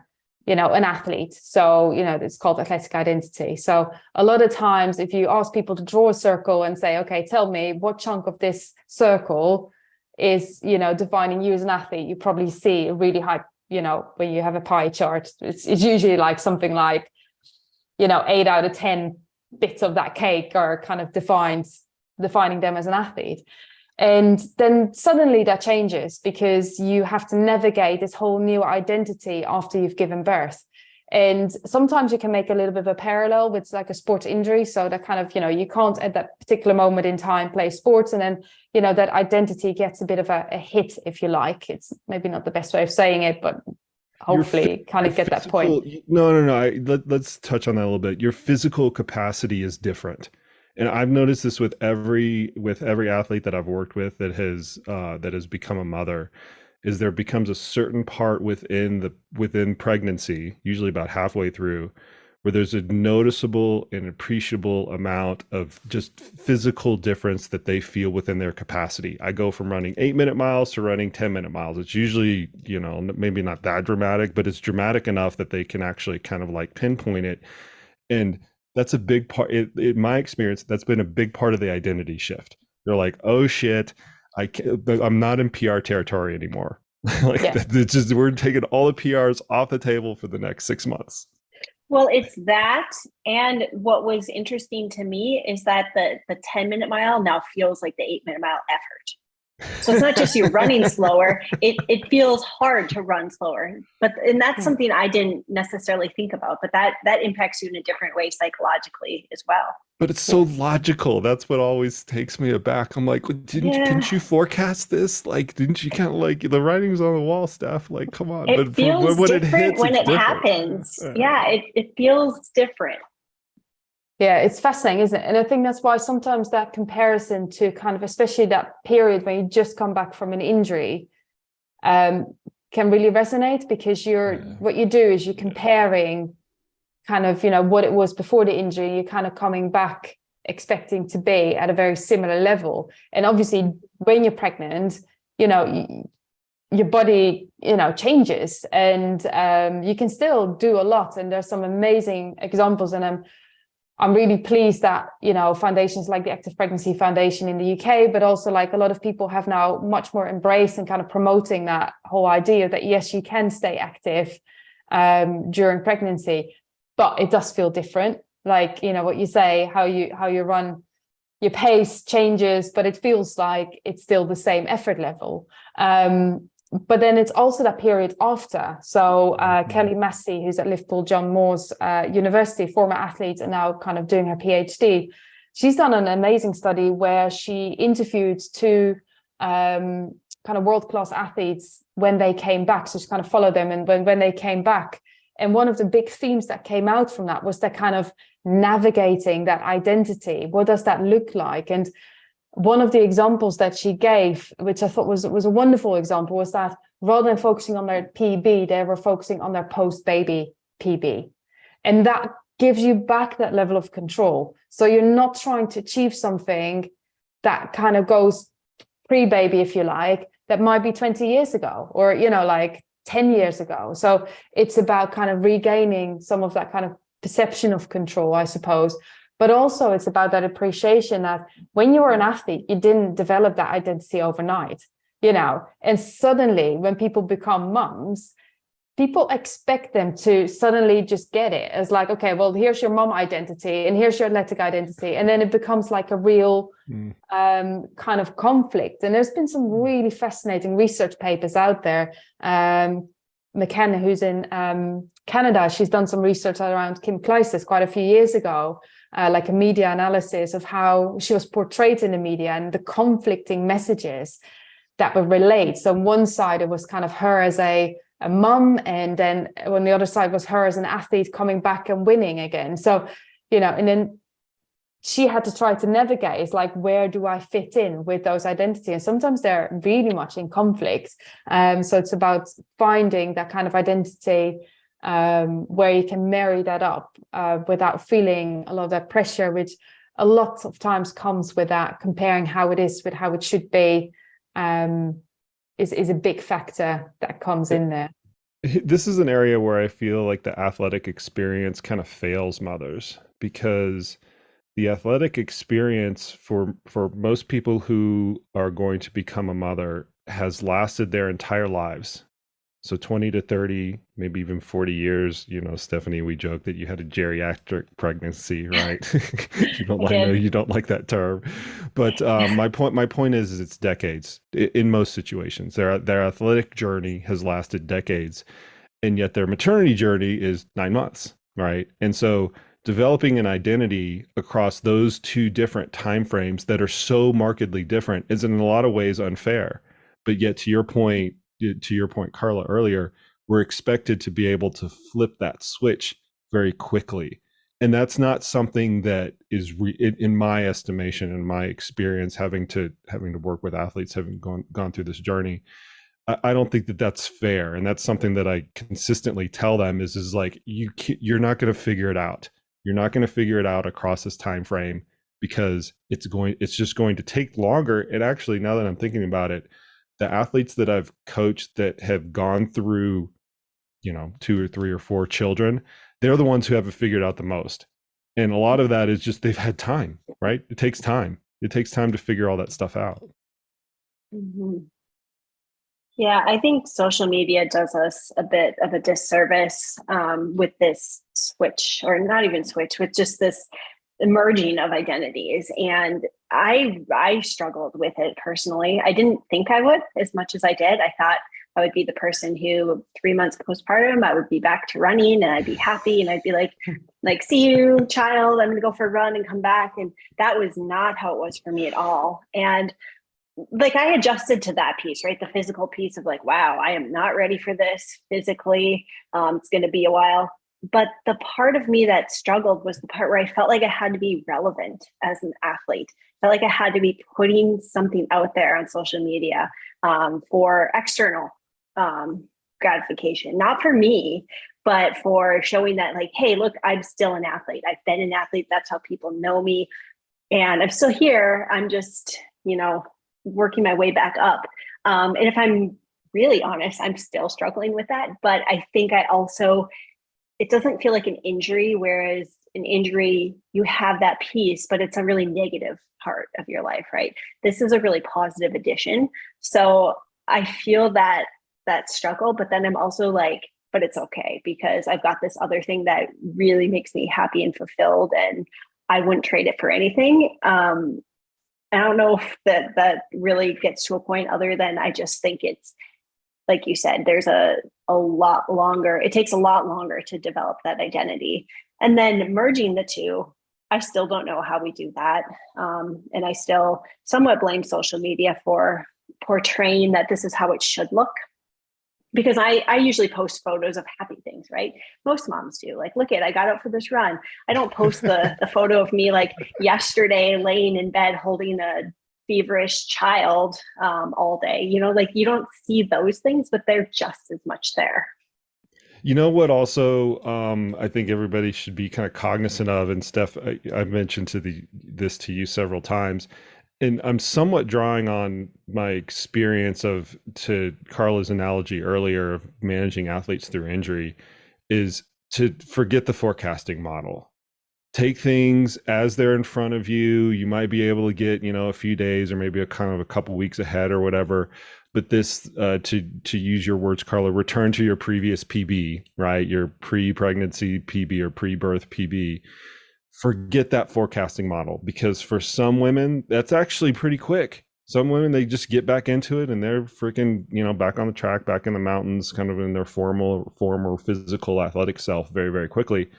athlete. So, it's called athletic identity. So a lot of times if you ask people to draw a circle and say, okay, tell me what chunk of this circle is, defining you as an athlete, you probably see a really high, when you have a pie chart, it's usually like something like, 8 out of 10 bits of that cake are kind of defining them as an athlete. And then suddenly that changes because you have to navigate this whole new identity after you've given birth. And sometimes you can make a little bit of a parallel with like a sports injury. So that kind of, you can't at that particular moment in time play sports. And then, that identity gets a bit of a hit, if you like. It's maybe not the best way of saying it, but hopefully kind of get that point. No. Let's touch on that a little bit. Your physical capacity is different. And I've noticed this with every athlete that I've worked with that has become a mother, is there becomes a certain part within pregnancy, usually about halfway through, where there's a noticeable and appreciable amount of just physical difference that they feel within their capacity. I go from running 8-minute miles to running 10-minute miles. It's usually, maybe not that dramatic, but it's dramatic enough that they can actually kind of like pinpoint it. And that's a big part. In my experience, that's been a big part of the identity shift. They're like, oh shit, I'm not in PR territory anymore. It's just, we're taking all the PRs off the table for the next 6 months. Well, it's that. And what was interesting to me is that the 10-minute mile now feels like the 8-minute mile effort. So it's not just you running slower, it feels hard to run slower. And that's something I didn't necessarily think about, but that impacts you in a different way psychologically as well. But it's so logical. That's what always takes me aback. I'm like, couldn't you forecast this? Like, didn't you kind of like the writing's on the wall, Steph? Like, come on. It feels different when it happens. Yeah, it feels different. Yeah, it's fascinating, isn't it? And I think that's why sometimes that comparison to kind of, especially that period when you just come back from an injury, can really resonate, because what you do is you're comparing kind of, what it was before the injury. You're kind of coming back expecting to be at a very similar level. And obviously when you're pregnant, your body, changes, and you can still do a lot. And there's some amazing examples, and I'm really pleased that, foundations like the Active Pregnancy Foundation in the UK, but also like a lot of people have now much more embraced and kind of promoting that whole idea that, yes, you can stay active during pregnancy, but it does feel different. Like, what you say, how you run, your pace changes, but it feels like it's still the same effort level. But then it's also that period after. So Kelly Massey, who's at Liverpool John Moores University, former athlete and now kind of doing her PhD, she's done an amazing study where she interviewed two kind of world-class athletes when they came back. So she kind of followed them, and when they came back. And one of the big themes that came out from that was that kind of navigating that identity. What does that look like? And one of the examples that she gave, which I thought was a wonderful example, was that rather than focusing on their PB, they were focusing on their post-baby PB. And that gives you back that level of control. So you're not trying to achieve something that kind of goes pre-baby, if you like, that might be 20 years ago or, like 10 years ago. So it's about kind of regaining some of that kind of perception of control, I suppose. But also it's about that appreciation that when you were an athlete, you didn't develop that identity overnight, and suddenly when people become mums, people expect them to suddenly just get it as like, okay, well, here's your mom identity and here's your athletic identity. And then it becomes like a real kind of conflict. And there's been some really fascinating research papers out there. McKenna, who's in Canada, she's done some research around Kim Clijsters quite a few years ago, like a media analysis of how she was portrayed in the media and the conflicting messages that were relayed. So on one side, it was kind of her as a mum, and then on the other side was her as an athlete coming back and winning again. So, and then she had to try to navigate is like, where do I fit in with those identities? And sometimes they're really much in conflict. So it's about finding that kind of identity where you can marry that up without feeling a lot of that pressure, which a lot of times comes with that comparing how it is with how it should be, is a big factor that comes in there. This is an area where I feel like the athletic experience kind of fails mothers, because the athletic experience for most people who are going to become a mother has lasted their entire lives. So 20 to 30, maybe even 40 years. You know, Stephanie, we joke that you had a geriatric pregnancy, right? I know you don't like that term, but my point is it's decades in most situations. Their athletic journey has lasted decades, and yet their maternity journey is 9 months, right? And so developing an identity across those two different timeframes that are so markedly different is in a lot of ways unfair. But yet, to your point, Carla, earlier, we're expected to be able to flip that switch very quickly. And that's not something that is, in my estimation, in my experience, having to work with athletes, having gone through this journey, I don't think that that's fair. And that's something that I consistently tell them is like, you're not going to figure it out. You're not going to figure it out across this time frame, because it's just going to take longer. And actually, now that I'm thinking about it, the athletes that I've coached that have gone through, 2 or 3 or 4 children, they're the ones who haven't figured out the most. And a lot of that is just they've had time, right? It takes time. It takes time to figure all that stuff out. Mm-hmm. Yeah, I think social media does us a bit of a disservice with this switch, or not even switch, with just this merging of identities. And I struggled with it personally. I didn't think I would as much as I did. I thought I would be the person who 3 months postpartum, I would be back to running and I'd be happy and I'd be like, see you, child, I'm gonna go for a run and come back. And that was not how it was for me at all. And like, I adjusted to that piece, right? The physical piece of like, wow, I am not ready for this physically. It's going to be a while. But the part of me that struggled was the part where I felt like I had to be relevant as an athlete. I felt like I had to be putting something out there on social media for external gratification, not for me, but for showing that like, hey, look, I'm still an athlete. I've been an athlete. That's how people know me. And I'm still here. I'm just, working my way back up. And if I'm really honest, I'm still struggling with that. But I think it doesn't feel like an injury, whereas an injury, you have that piece, but it's a really negative part of your life, right? This is a really positive addition. So I feel that struggle, but then I'm also like, but it's okay, because I've got this other thing that really makes me happy and fulfilled, and I wouldn't trade it for anything. I don't know if that really gets to a point, other than I just think it's, like you said, there's it takes a lot longer to develop that identity. And then merging the two, I still don't know how we do that. And I still somewhat blame social media for portraying that this is how it should look. Because I usually post photos of happy things, right? Most moms do. Like, look I got out for this run. I don't post the photo of me like yesterday laying in bed holding a feverish child all day. Like, you don't see those things, but they're just as much there. You know what also I think everybody should be kind of cognizant of, and Steph, I've mentioned this to you several times, and I'm somewhat drawing on my experience to Carla's analogy earlier of managing athletes through injury, is to forget the forecasting model. Take things as they're in front of you. You might be able to get, a few days or maybe a couple weeks ahead or whatever. But this, to use your words, Carla, return to your previous PB, right? Your pre-pregnancy PB or pre-birth PB. Forget that forecasting model, because for some women, that's actually pretty quick. Some women, they just get back into it and they're freaking, back on the track, back in the mountains, kind of in their formal physical athletic self very, very quickly.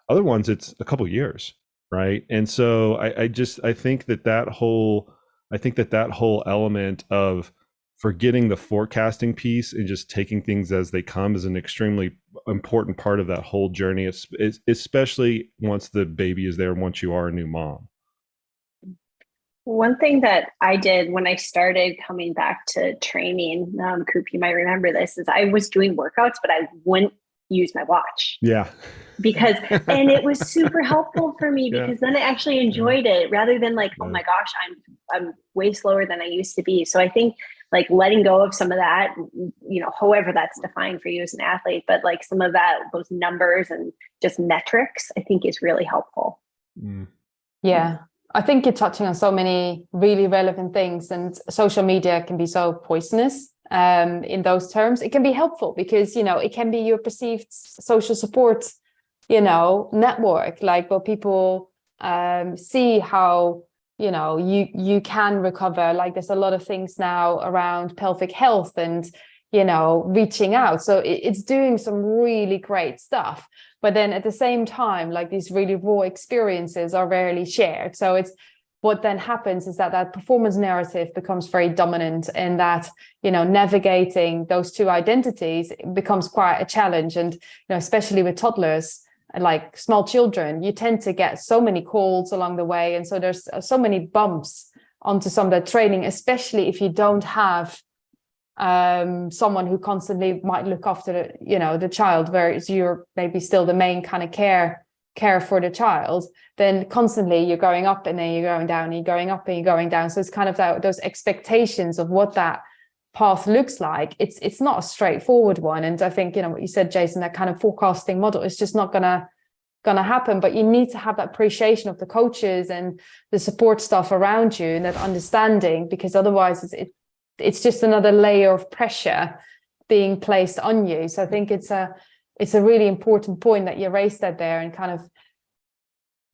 Other ones, it's a couple years, right? And so I think that whole element of forgetting the forecasting piece and just taking things as they come is an extremely important part of that whole journey, especially once the baby is there, once you are a new mom. One thing that I did when I started coming back to training, Koop, you might remember this, is I was doing workouts, but I wouldn't use my watch. Yeah. Because, and it was super helpful for me Yeah. because then I actually enjoyed it rather than like, oh my gosh, I'm way slower than I used to be. So I think like letting go of some of that, you know, however that's defined for you as an athlete, but like some of that, those numbers and just metrics, I think is really helpful. Yeah. I think you're touching on so many really relevant things, and social media can be so poisonous in those terms. It can be helpful because, you know, it can be your perceived social support, you know, network, like where people see how, you know, you can recover. Like there's a lot of things now around pelvic health and, you know, reaching out. So it's doing some really great stuff. But then at the same time, like these really raw experiences are rarely shared. So it's what then happens is that performance narrative becomes very dominant, and that, you know, navigating those two identities becomes quite a challenge. And, you know, especially with toddlers, like small children, you tend to get so many calls along the way. And so there's so many bumps onto some of that training, especially if you don't have someone who constantly might look after the child, whereas you're maybe still the main kind of care for the child. Then constantly you're going up and then you're going down, and you're going up and you're going down. So it's kind of those expectations of what that path looks like. It's not a straightforward one. And I think, you know, what you said, Jason, that kind of forecasting model is just not gonna happen. But you need to have that appreciation of the coaches and the support staff around you and that understanding, because otherwise it's just another layer of pressure being placed on you. So I think it's a really important point that you raised that there, and kind of,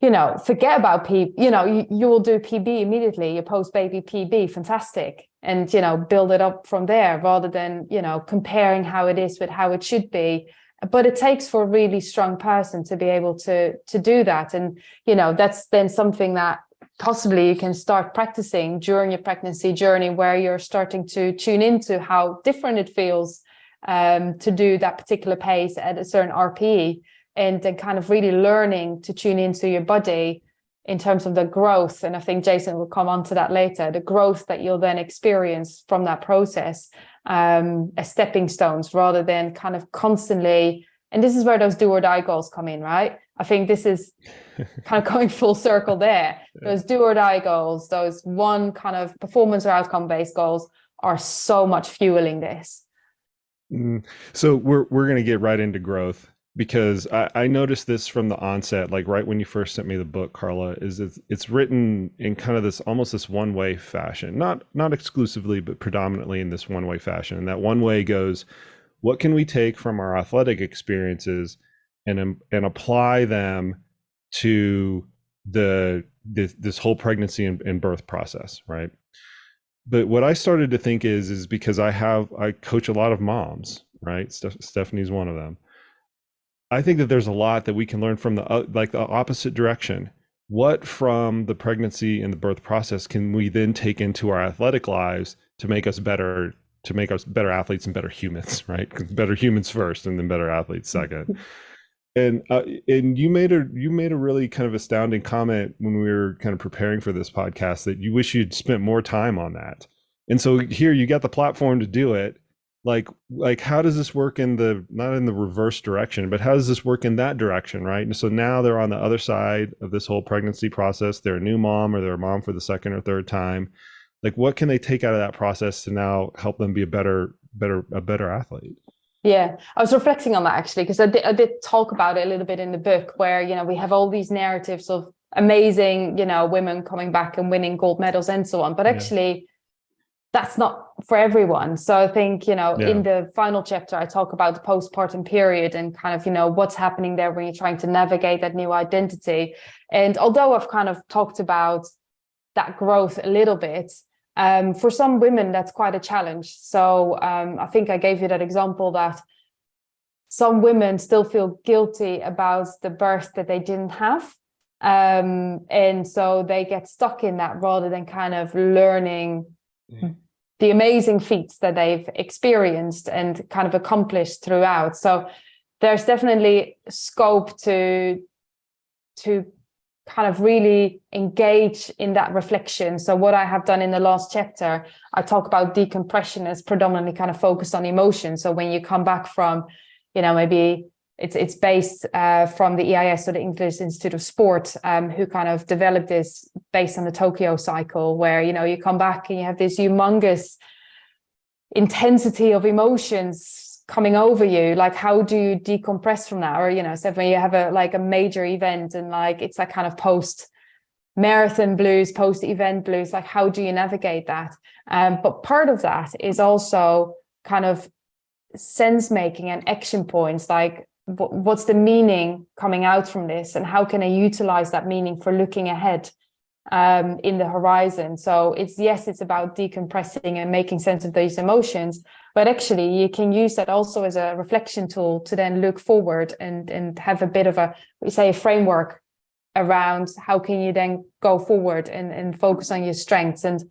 you know, forget about PB, you know, you will do PB immediately, your post-baby PB, fantastic. And, you know, build it up from there rather than, you know, comparing how it is with how it should be. But it takes for a really strong person to be able to do that. And, you know, that's then something that possibly you can start practicing during your pregnancy journey, where you're starting to tune into how different it feels to do that particular pace at a certain RPE, and then kind of really learning to tune into your body in terms of the growth. And I think Jason will come on to that later, the growth that you'll then experience from that process as stepping stones, rather than kind of constantly. And this is where those do or die goals come in, right? I think this is kind of going full circle there. Those do or die goals, those one kind of performance or outcome based goals are so much fueling this. So we're going to get right into growth, because I noticed this from the onset, like right when you first sent me the book, Carla, is it's written in kind of this almost this one-way fashion, not exclusively, but predominantly in this one-way fashion. And that one way goes, what can we take from our athletic experiences and apply them to this whole pregnancy and birth process, right? But what I started to think is because I coach a lot of moms, right? Stephanie's one of them. I think that there's a lot that we can learn from the opposite direction. What from the pregnancy and the birth process can we then take into our athletic lives to make us better athletes and better humans, right? Better humans first, and then better athletes second. And you made a really kind of astounding comment when we were kind of preparing for this podcast, that you wish you'd spent more time on that. And so here you got the platform to do it. Like how does this work not in the reverse direction, but how does this work in that direction, right? And so now they're on the other side of this whole pregnancy process. They're a new mom, or they're a mom for the second or third time. Like, what can they take out of that process to now help them be a better athlete? Yeah, I was reflecting on that actually, because I did talk about it a little bit in the book, where, you know, we have all these narratives of amazing, you know, women coming back and winning gold medals and so on. But actually, that's not for everyone. So I think, you know, in the final chapter, I talk about the postpartum period and kind of, you know, what's happening there when you're trying to navigate that new identity. And although I've kind of talked about that growth a little bit, for some women, that's quite a challenge. So I think I gave you that example that some women still feel guilty about the birth that they didn't have. And so they get stuck in that rather than kind of learning the amazing feats that they've experienced and kind of accomplished throughout. So there's definitely scope to kind of really engage in that reflection. So what I have done in the last chapter, I talk about decompression as predominantly kind of focused on emotion. So when you come back from, maybe it's based from the EIS, or the English Institute of Sport, who kind of developed this based on the Tokyo cycle, where, you come back and you have this humongous intensity of emotions coming over you. Like, how do you decompress from that? Or, so when you have a major event, and it's like kind of post marathon blues, post event blues, like how do you navigate that? But part of that is also kind of sense making and action points, like what's the meaning coming out from this, and how can I utilize that meaning for looking ahead in the horizon? So it's about decompressing and making sense of these emotions, but actually you can use that also as a reflection tool to then look forward and have a bit of a framework around how can you then go forward and focus on your strengths. And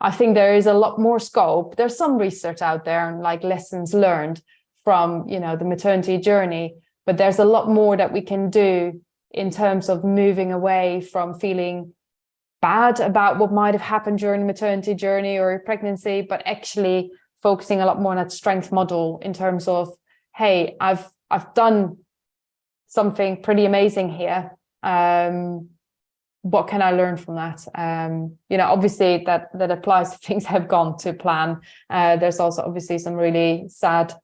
I think there is a lot more scope. There's some research out there and lessons learned from the maternity journey, but there's a lot more that we can do in terms of moving away from feeling bad about what might have happened during the maternity journey or pregnancy, but actually focusing a lot more on that strength model in terms of, hey, I've done something pretty amazing here. What can I learn from that? Obviously that applies to things that have gone to plan. There's also obviously some really sad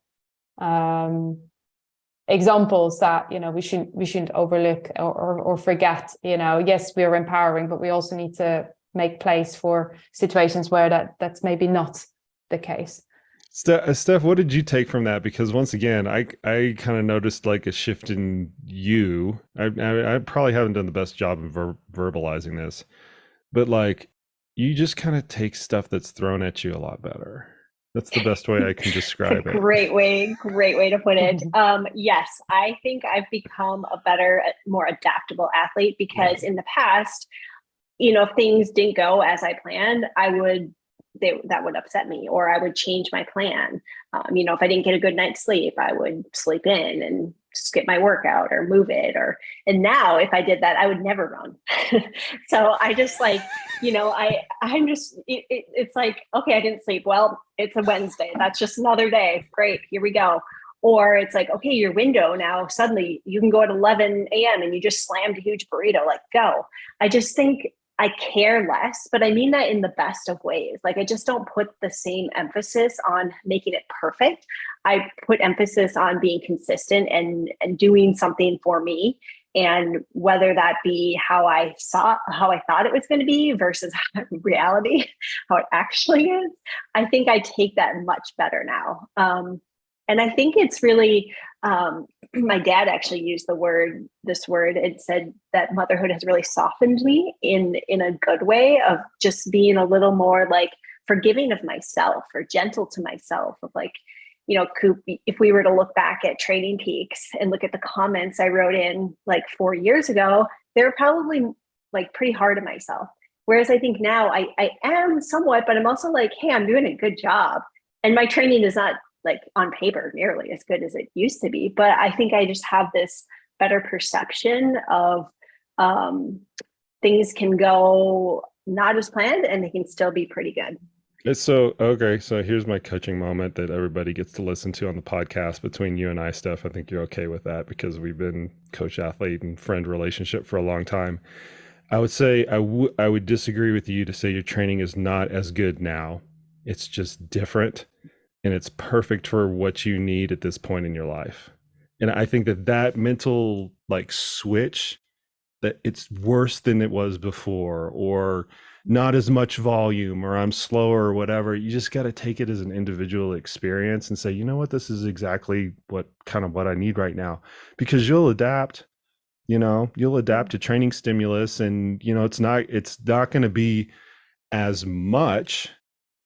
examples that we shouldn't overlook or forget. Yes, we are empowering, but we also need to make place for situations where that's maybe not the case. Steph, what did you take from that? Because once again, I kind of noticed a shift in you. I probably haven't done the best job of verbalizing this, but you just kind of take stuff that's thrown at you a lot better. That's the best way I can describe it. Great way to put it. Yes, I think I've become a better, more adaptable athlete, because in the past, if things didn't go as I planned, that would upset me, or I would change my plan. If I didn't get a good night's sleep, I would sleep in and skip my workout or move it. And now if I did that, I would never run. So I just it's like, okay, I didn't sleep. Well, it's a Wednesday. That's just another day. Great. Here we go. Or it's like, okay, your window now, suddenly you can go at 11 a.m. and you just slammed a huge burrito, go. I just think I care less, but I mean that in the best of ways. I just don't put the same emphasis on making it perfect. I put emphasis on being consistent and doing something for me. And whether that be how I thought it was going to be versus reality, how it actually is, I think I take that much better now. And I think it's really, my dad actually used this word, it said that motherhood has really softened me in a good way, of just being a little more forgiving of myself, or gentle to myself, of Koop, if we were to look back at Training Peaks and look at the comments I wrote in 4 years ago, they were probably pretty hard on myself. Whereas I think now I am somewhat, but I'm also hey, I'm doing a good job. And my training is not on paper nearly as good as it used to be, but I think I just have this better perception of things can go not as planned and they can still be pretty good. So here's my coaching moment that everybody gets to listen to on the podcast between you and I, Steph. I think you're okay with that, because we've been coach athlete and friend relationship for a long time. I would say I would disagree with you to say your training is not as good now. It's just different. And it's perfect for what you need at this point in your life. And I think that mental switch, that it's worse than it was before, or not as much volume, or I'm slower, or whatever, you just got to take it as an individual experience and say, you know what, this is exactly what I need right now. Because you'll adapt, you'll adapt to training stimulus, and it's not going to be as much,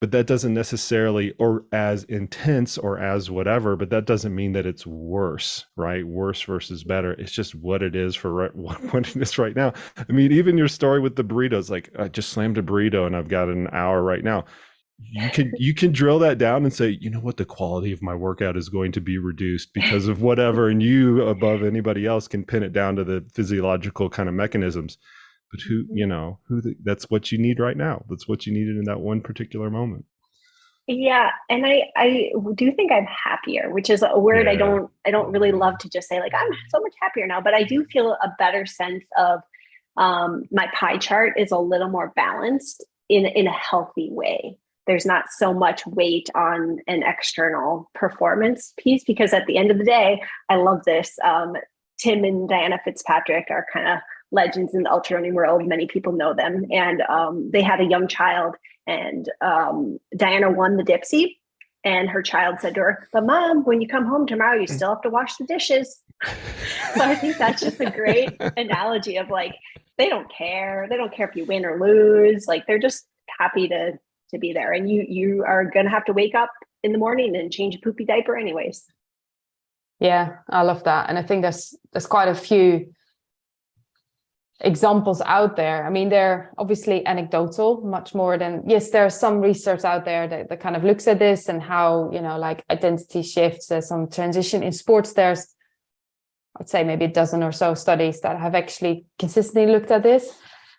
but that doesn't necessarily, or as intense, or as whatever, but that doesn't mean that it's worse, right? Worse versus better. It's just what it is for what it is right now. I mean, even your story with the burritos, I just slammed a burrito and I've got an hour right now. You can drill that down and say, you know what, the quality of my workout is going to be reduced because of whatever, and you above anybody else can pin it down to the physiological kind of mechanisms. but that's what you need right now. That's what you needed in that one particular moment. Yeah, and I do think I'm happier, which is a word I don't really love to just say like I'm so much happier now, but I do feel a better sense of my pie chart is a little more balanced in a healthy way. There's not so much weight on an external performance piece, because at the end of the day, I love this. Tim and Diana Fitzpatrick are kind of legends in the ultra running world. Many people know them, and they had a young child, and Diana won the Dipsy, and her child said to her, "But mom, when you come home tomorrow, you still have to wash the dishes." So I think that's just a great analogy of like, they don't care. They don't care if you win or lose. Like, they're just happy to be there. And you are going to have to wake up in the morning and change a poopy diaper anyways. Yeah, I love that. And I think there's quite a few examples out there. I mean, they're obviously anecdotal, much more than, yes, there's some research out there that kind of looks at this and how, like identity shifts, there's some transition in sports. There's, I'd say maybe a dozen or so studies that have actually consistently looked at this.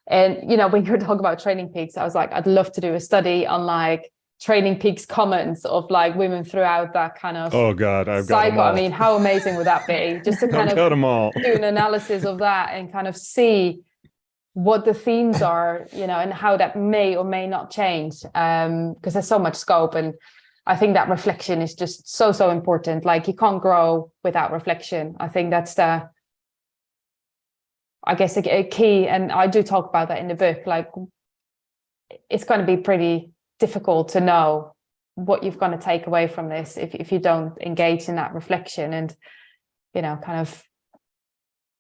And, when you're talking about Training Peaks, I was like, I'd love to do a study on like Training Peaks comments of like women throughout that kind of I've got them cycle. all. I mean, how amazing would that be? Just to kind of do an analysis of that and kind of see what the themes are, and how that may or may not change. Because there's so much scope. And I think that reflection is just so important. Like, you can't grow without reflection. I think that's a key. And I do talk about that in the book. Like, it's going to be pretty difficult to know what you're going to take away from this if you don't engage in that reflection and, kind of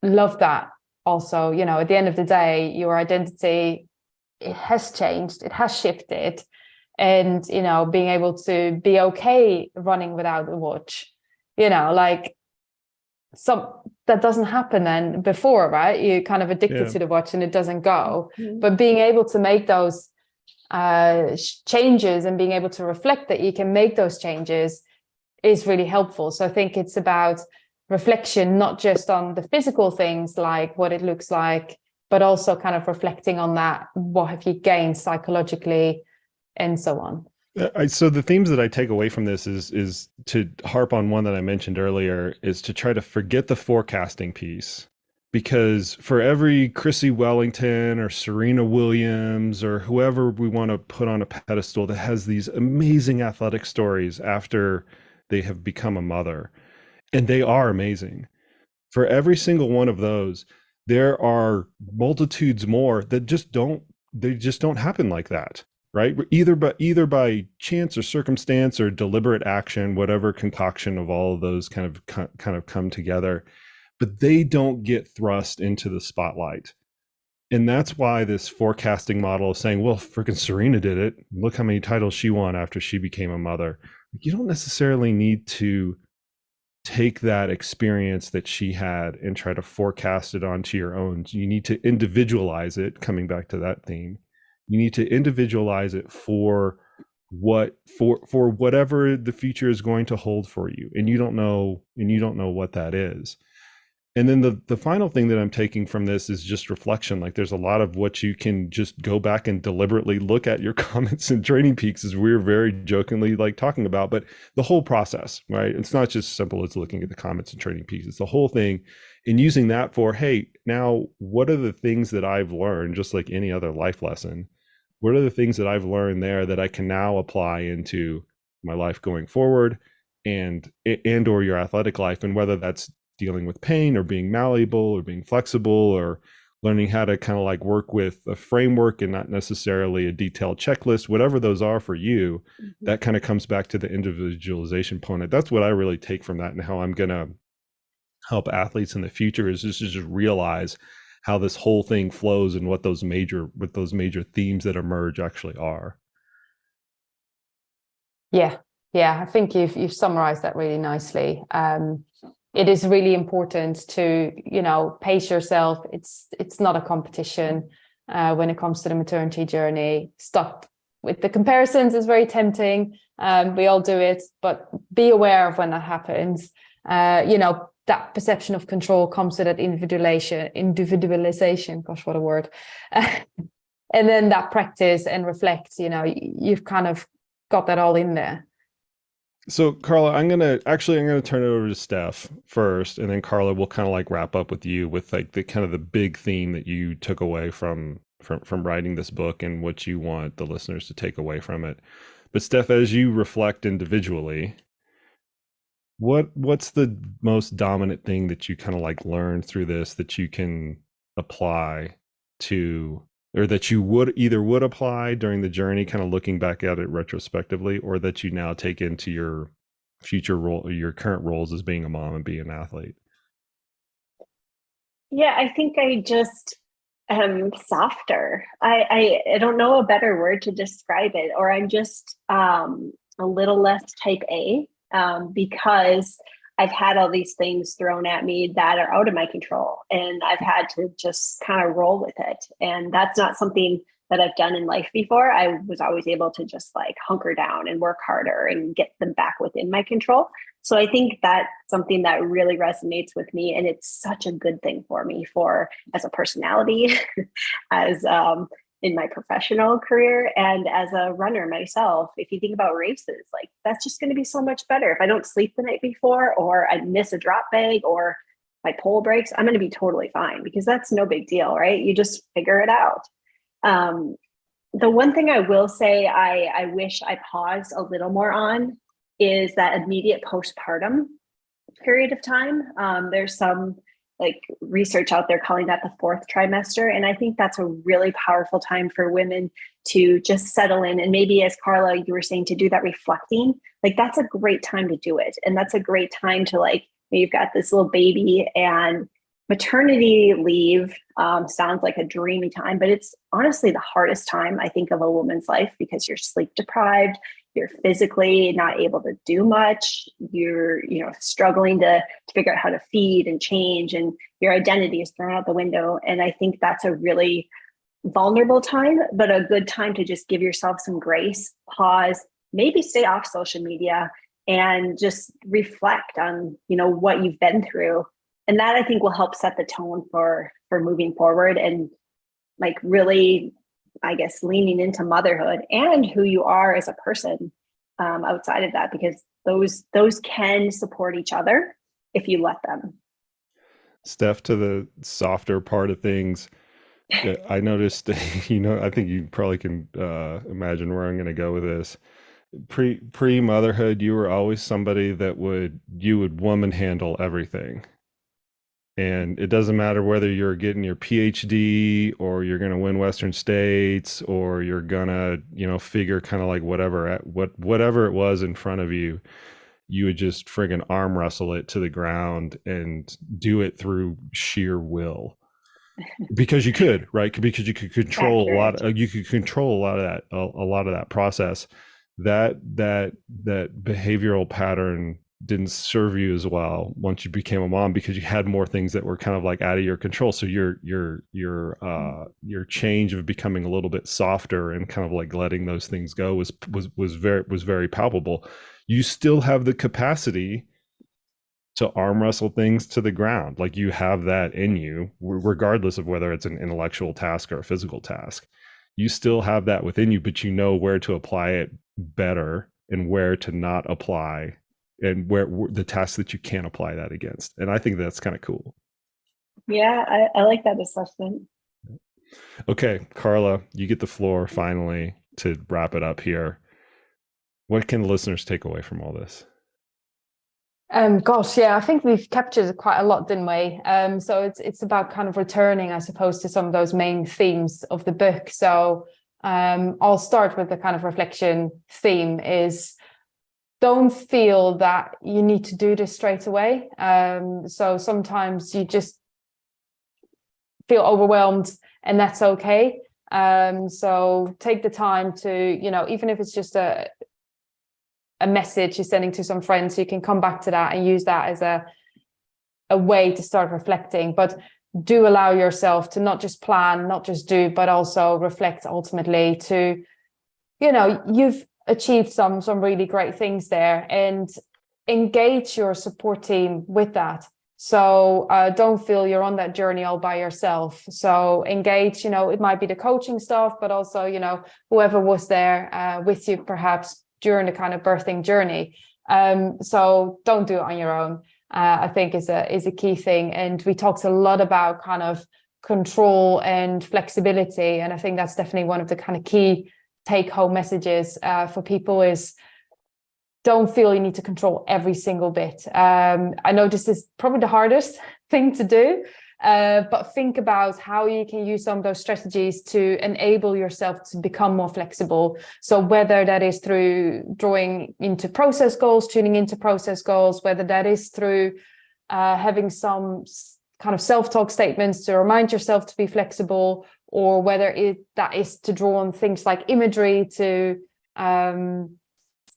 love that. Also, at the end of the day, your identity, it has changed, it has shifted. And, being able to be okay running without a watch, like that doesn't happen then before, right? You're kind of addicted to the watch and it doesn't go. Mm-hmm. But being able to make those changes and being able to reflect that you can make those changes is really helpful. So I think it's about reflection, not just on the physical things like what it looks like, but also kind of reflecting on that. What have you gained psychologically and so on? So the themes that I take away from this is to harp on one that I mentioned earlier, is to try to forget the forecasting piece. Because for every Chrissy Wellington or Serena Williams or whoever we want to put on a pedestal that has these amazing athletic stories after they have become a mother, and they are amazing, for every single one of those, there are multitudes more that just don't happen like that. Right? Either by chance or circumstance or deliberate action, whatever concoction of all of those kind of come together, but they don't get thrust into the spotlight. And that's why this forecasting model is saying, well, freaking Serena did it. Look how many titles she won after she became a mother. You don't necessarily need to take that experience that she had and try to forecast it onto your own. You need to individualize it, coming back to that theme. You need to individualize it for whatever the future is going to hold for you, and you don't know what that is. And then the final thing that I'm taking from this is just reflection. Like, there's a lot of what you can just go back and deliberately look at your comments in Training Peaks, as we're very jokingly like talking about, but the whole process, right? It's not just simple as looking at the comments in Training Peaks. It's the whole thing, and using that for, hey, now what are the things that I've learned, just like any other life lesson? What are the things that I've learned there that I can now apply into my life going forward and or your athletic life? And whether that's dealing with pain or being malleable or being flexible or learning how to kind of like work with a framework and not necessarily a detailed checklist, whatever those are for you, that kind of comes back to the individualization component. That's what I really take from that, and how I'm going to help athletes in the future is just to realize how this whole thing flows and what those major themes that emerge actually are. Yeah. I think you've summarized that really nicely. It is really important to, pace yourself. It's not a competition when it comes to the maternity journey. Stop with the comparisons. It's very tempting. We all do it, but be aware of when that happens. that perception of control comes to that individualization, gosh, what a word. And then that practice and reflect, you've kind of got that all in there. So Carla, I'm gonna turn it over to Steph first, and then Carla will kind of like wrap up with you with like the kind of the big theme that you took away from writing this book and what you want the listeners to take away from it. But Steph, as you reflect individually, what's the most dominant thing that you kind of like learned through this that you can apply to, or that you would apply during the journey, kind of looking back at it retrospectively, or that you now take into your future role, your current roles as being a mom and being an athlete? Yeah, I think I just am softer. I don't know a better word to describe it, or I'm just a little less type A, because I've had all these things thrown at me that are out of my control, and I've had to just kind of roll with it. And that's not something that I've done in life before. I was always able to just like hunker down and work harder and get them back within my control. So I think that's something that really resonates with me. And it's such a good thing for me as a personality, as in my professional career, and as a runner myself. If you think about races, like that's just going to be so much better. If I don't sleep the night before, or I miss a drop bag, or my pole breaks, I'm going to be totally fine, because that's no big deal, right? You just figure it out. The one thing I will say I wish I paused a little more on is that immediate postpartum period of time. There's some like research out there calling that the fourth trimester. And I think that's a really powerful time for women to just settle in. And maybe, as Carla, you were saying, to do that reflecting, like that's a great time to do it. And that's a great time to like, you've got this little baby, and maternity leave sounds like a dreamy time, but it's honestly the hardest time, I think, of a woman's life, because you're sleep deprived, you're physically not able to do much, you're struggling to figure out how to feed and change, and your identity is thrown out the window. And I think that's a really vulnerable time, but a good time to just give yourself some grace, pause, maybe stay off social media, and just reflect on what you've been through. And that, I think, will help set the tone for moving forward, and like really, I guess, leaning into motherhood and who you are as a person outside of that, because those can support each other if you let them. Steph, to the softer part of things, I noticed, I think you probably can imagine where I'm going to go with this. Pre-motherhood, you were always somebody that you would woman handle everything. And it doesn't matter whether you're getting your PhD, or you're going to win Western States, or you're going to, figure kind of like whatever it was in front of you, you would just friggin' arm wrestle it to the ground and do it through sheer will. Because you could, right? Because you could control a lot of that process. That behavioral pattern didn't serve you as well once you became a mom, because you had more things that were kind of like out of your control. So your change of becoming a little bit softer and kind of like letting those things go was very palpable. You still have the capacity to arm wrestle things to the ground. Like, you have that in you, regardless of whether it's an intellectual task or a physical task. You still have that within you, but you know where to apply it better and where to not apply, and where the tasks that you can't apply that against. And I think that's kind of cool. Yeah, I like that assessment. Okay, Carla, you get the floor finally to wrap it up here. What can listeners take away from all this? Gosh, yeah, I think we've captured quite a lot, didn't we? So it's about kind of returning, I suppose, to some of those main themes of the book. So I'll start with the kind of reflection theme is, don't feel that you need to do this straight away. So sometimes you just feel overwhelmed, and that's okay. So take the time to, even if it's just a message you're sending to some friends, you can come back to that and use that as a way to start reflecting. But do allow yourself to not just plan, not just do, but also reflect ultimately to, you've achieved some really great things there, and engage your support team with that. So don't feel you're on that journey all by yourself. So engage, it might be the coaching stuff, but also, whoever was there with you perhaps during the kind of birthing journey. So don't do it on your own, I think is a key thing. And we talked a lot about kind of control and flexibility. And I think that's definitely one of the kind of key take home messages for people is don't feel you need to control every single bit. I know this is probably the hardest thing to do, but think about how you can use some of those strategies to enable yourself to become more flexible. So whether that is through drawing into process goals, tuning into process goals, whether that is through having some kind of self-talk statements to remind yourself to be flexible, or whether that is to draw on things like imagery to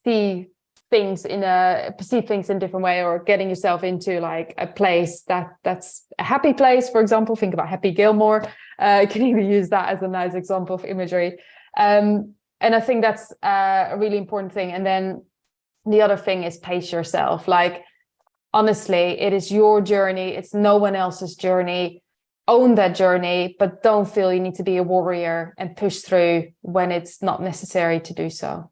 see perceive things in a different way, or getting yourself into like a place that's a happy place, for example. Think about Happy Gilmore. You can even use that as a nice example of imagery. And I think that's a really important thing. And then the other thing is pace yourself. Like, honestly, it is your journey. It's no one else's journey. Own that journey, but don't feel you need to be a warrior and push through when it's not necessary to do so.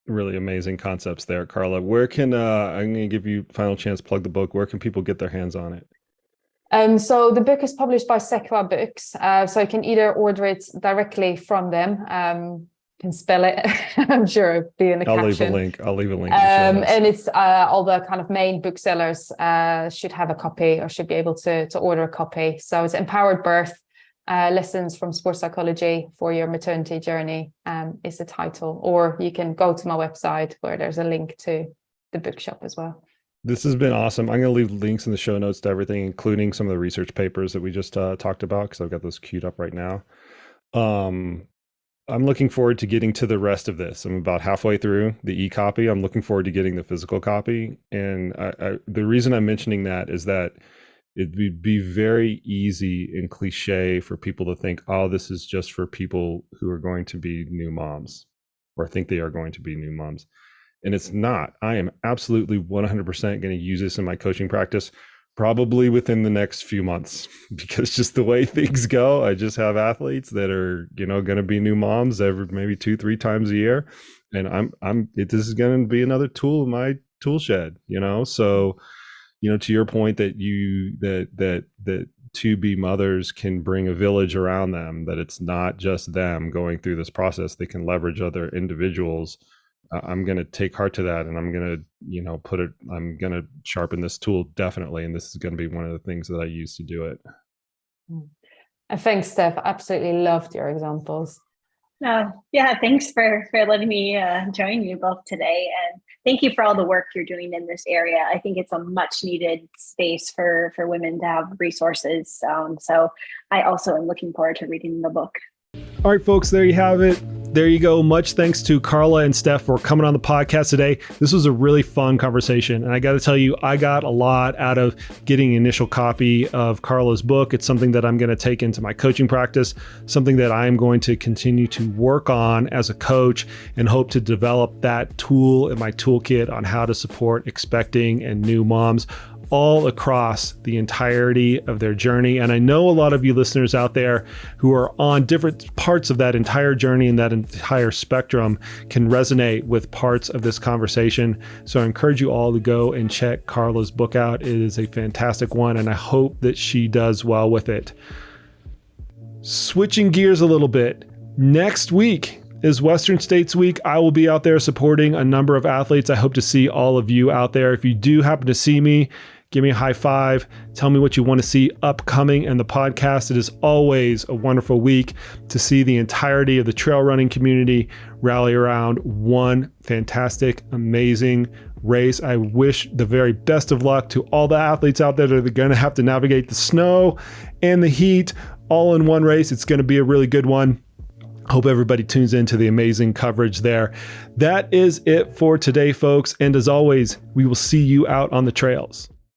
Really amazing concepts there, Carla. Where can I'm going to give you final chance to plug the book. Where can people get their hands on it? So the book is published by Sequa Books. So you can either order it directly from them. You can spell it. I'm sure it'll be in the caption. I'll leave a link. And it's all the kind of main booksellers should have a copy or should be able to order a copy. So it's Empowered Birth. Lessons from Sports Psychology for Your Maternity Journey is the title, or you can go to my website where there's a link to the bookshop as well. This has been awesome. I'm going to leave links in the show notes to everything, including some of the research papers that we just talked about, because I've got those queued up right now. I'm looking forward to getting to the rest of this. I'm about halfway through the e-copy. I'm looking forward to getting the physical copy. And the reason I'm mentioning that is that it would be very easy and cliche for people to think, oh, this is just for people who are going to be new moms or think they are going to be new moms. And it's not. I am absolutely 100% going to use this in my coaching practice, probably within the next few months, because just the way things go, I just have athletes that are, going to be new moms every maybe 2-3 times a year. And this is going to be another tool in my tool shed, so to your point that that to-be mothers can bring a village around them, that it's not just them going through this process, they can leverage other individuals. I'm going to take heart to that, and I'm going to, I'm going to sharpen this tool definitely. And this is going to be one of the things that I use to do it. And thanks, Steph. Absolutely loved your examples. Yeah, thanks for letting me join you both today. And thank you for all the work you're doing in this area. I think it's a much needed space for women to have resources. So I also am looking forward to reading the book. All right, folks, there you have it. There you go. Much thanks to Carla and Steph for coming on the podcast today. This was a really fun conversation. And I got to tell you, I got a lot out of getting an initial copy of Carla's book. It's something that I'm going to take into my coaching practice, something that I'm going to continue to work on as a coach, and hope to develop that tool in my toolkit on how to support expecting and new moms all across the entirety of their journey. And I know a lot of you listeners out there who are on different parts of that entire journey and that entire spectrum can resonate with parts of this conversation. So I encourage you all to go and check Carla's book out. It is a fantastic one, and I hope that she does well with it. Switching gears a little bit, next week is Western States Week. I will be out there supporting a number of athletes. I hope to see all of you out there. If you do happen to see me, give me a high five. Tell me what you want to see upcoming in the podcast. It is always a wonderful week to see the entirety of the trail running community rally around one fantastic, amazing race. I wish the very best of luck to all the athletes out there that are going to have to navigate the snow and the heat all in one race. It's going to be a really good one. Hope everybody tunes into the amazing coverage there. That is it for today, folks. And as always, we will see you out on the trails.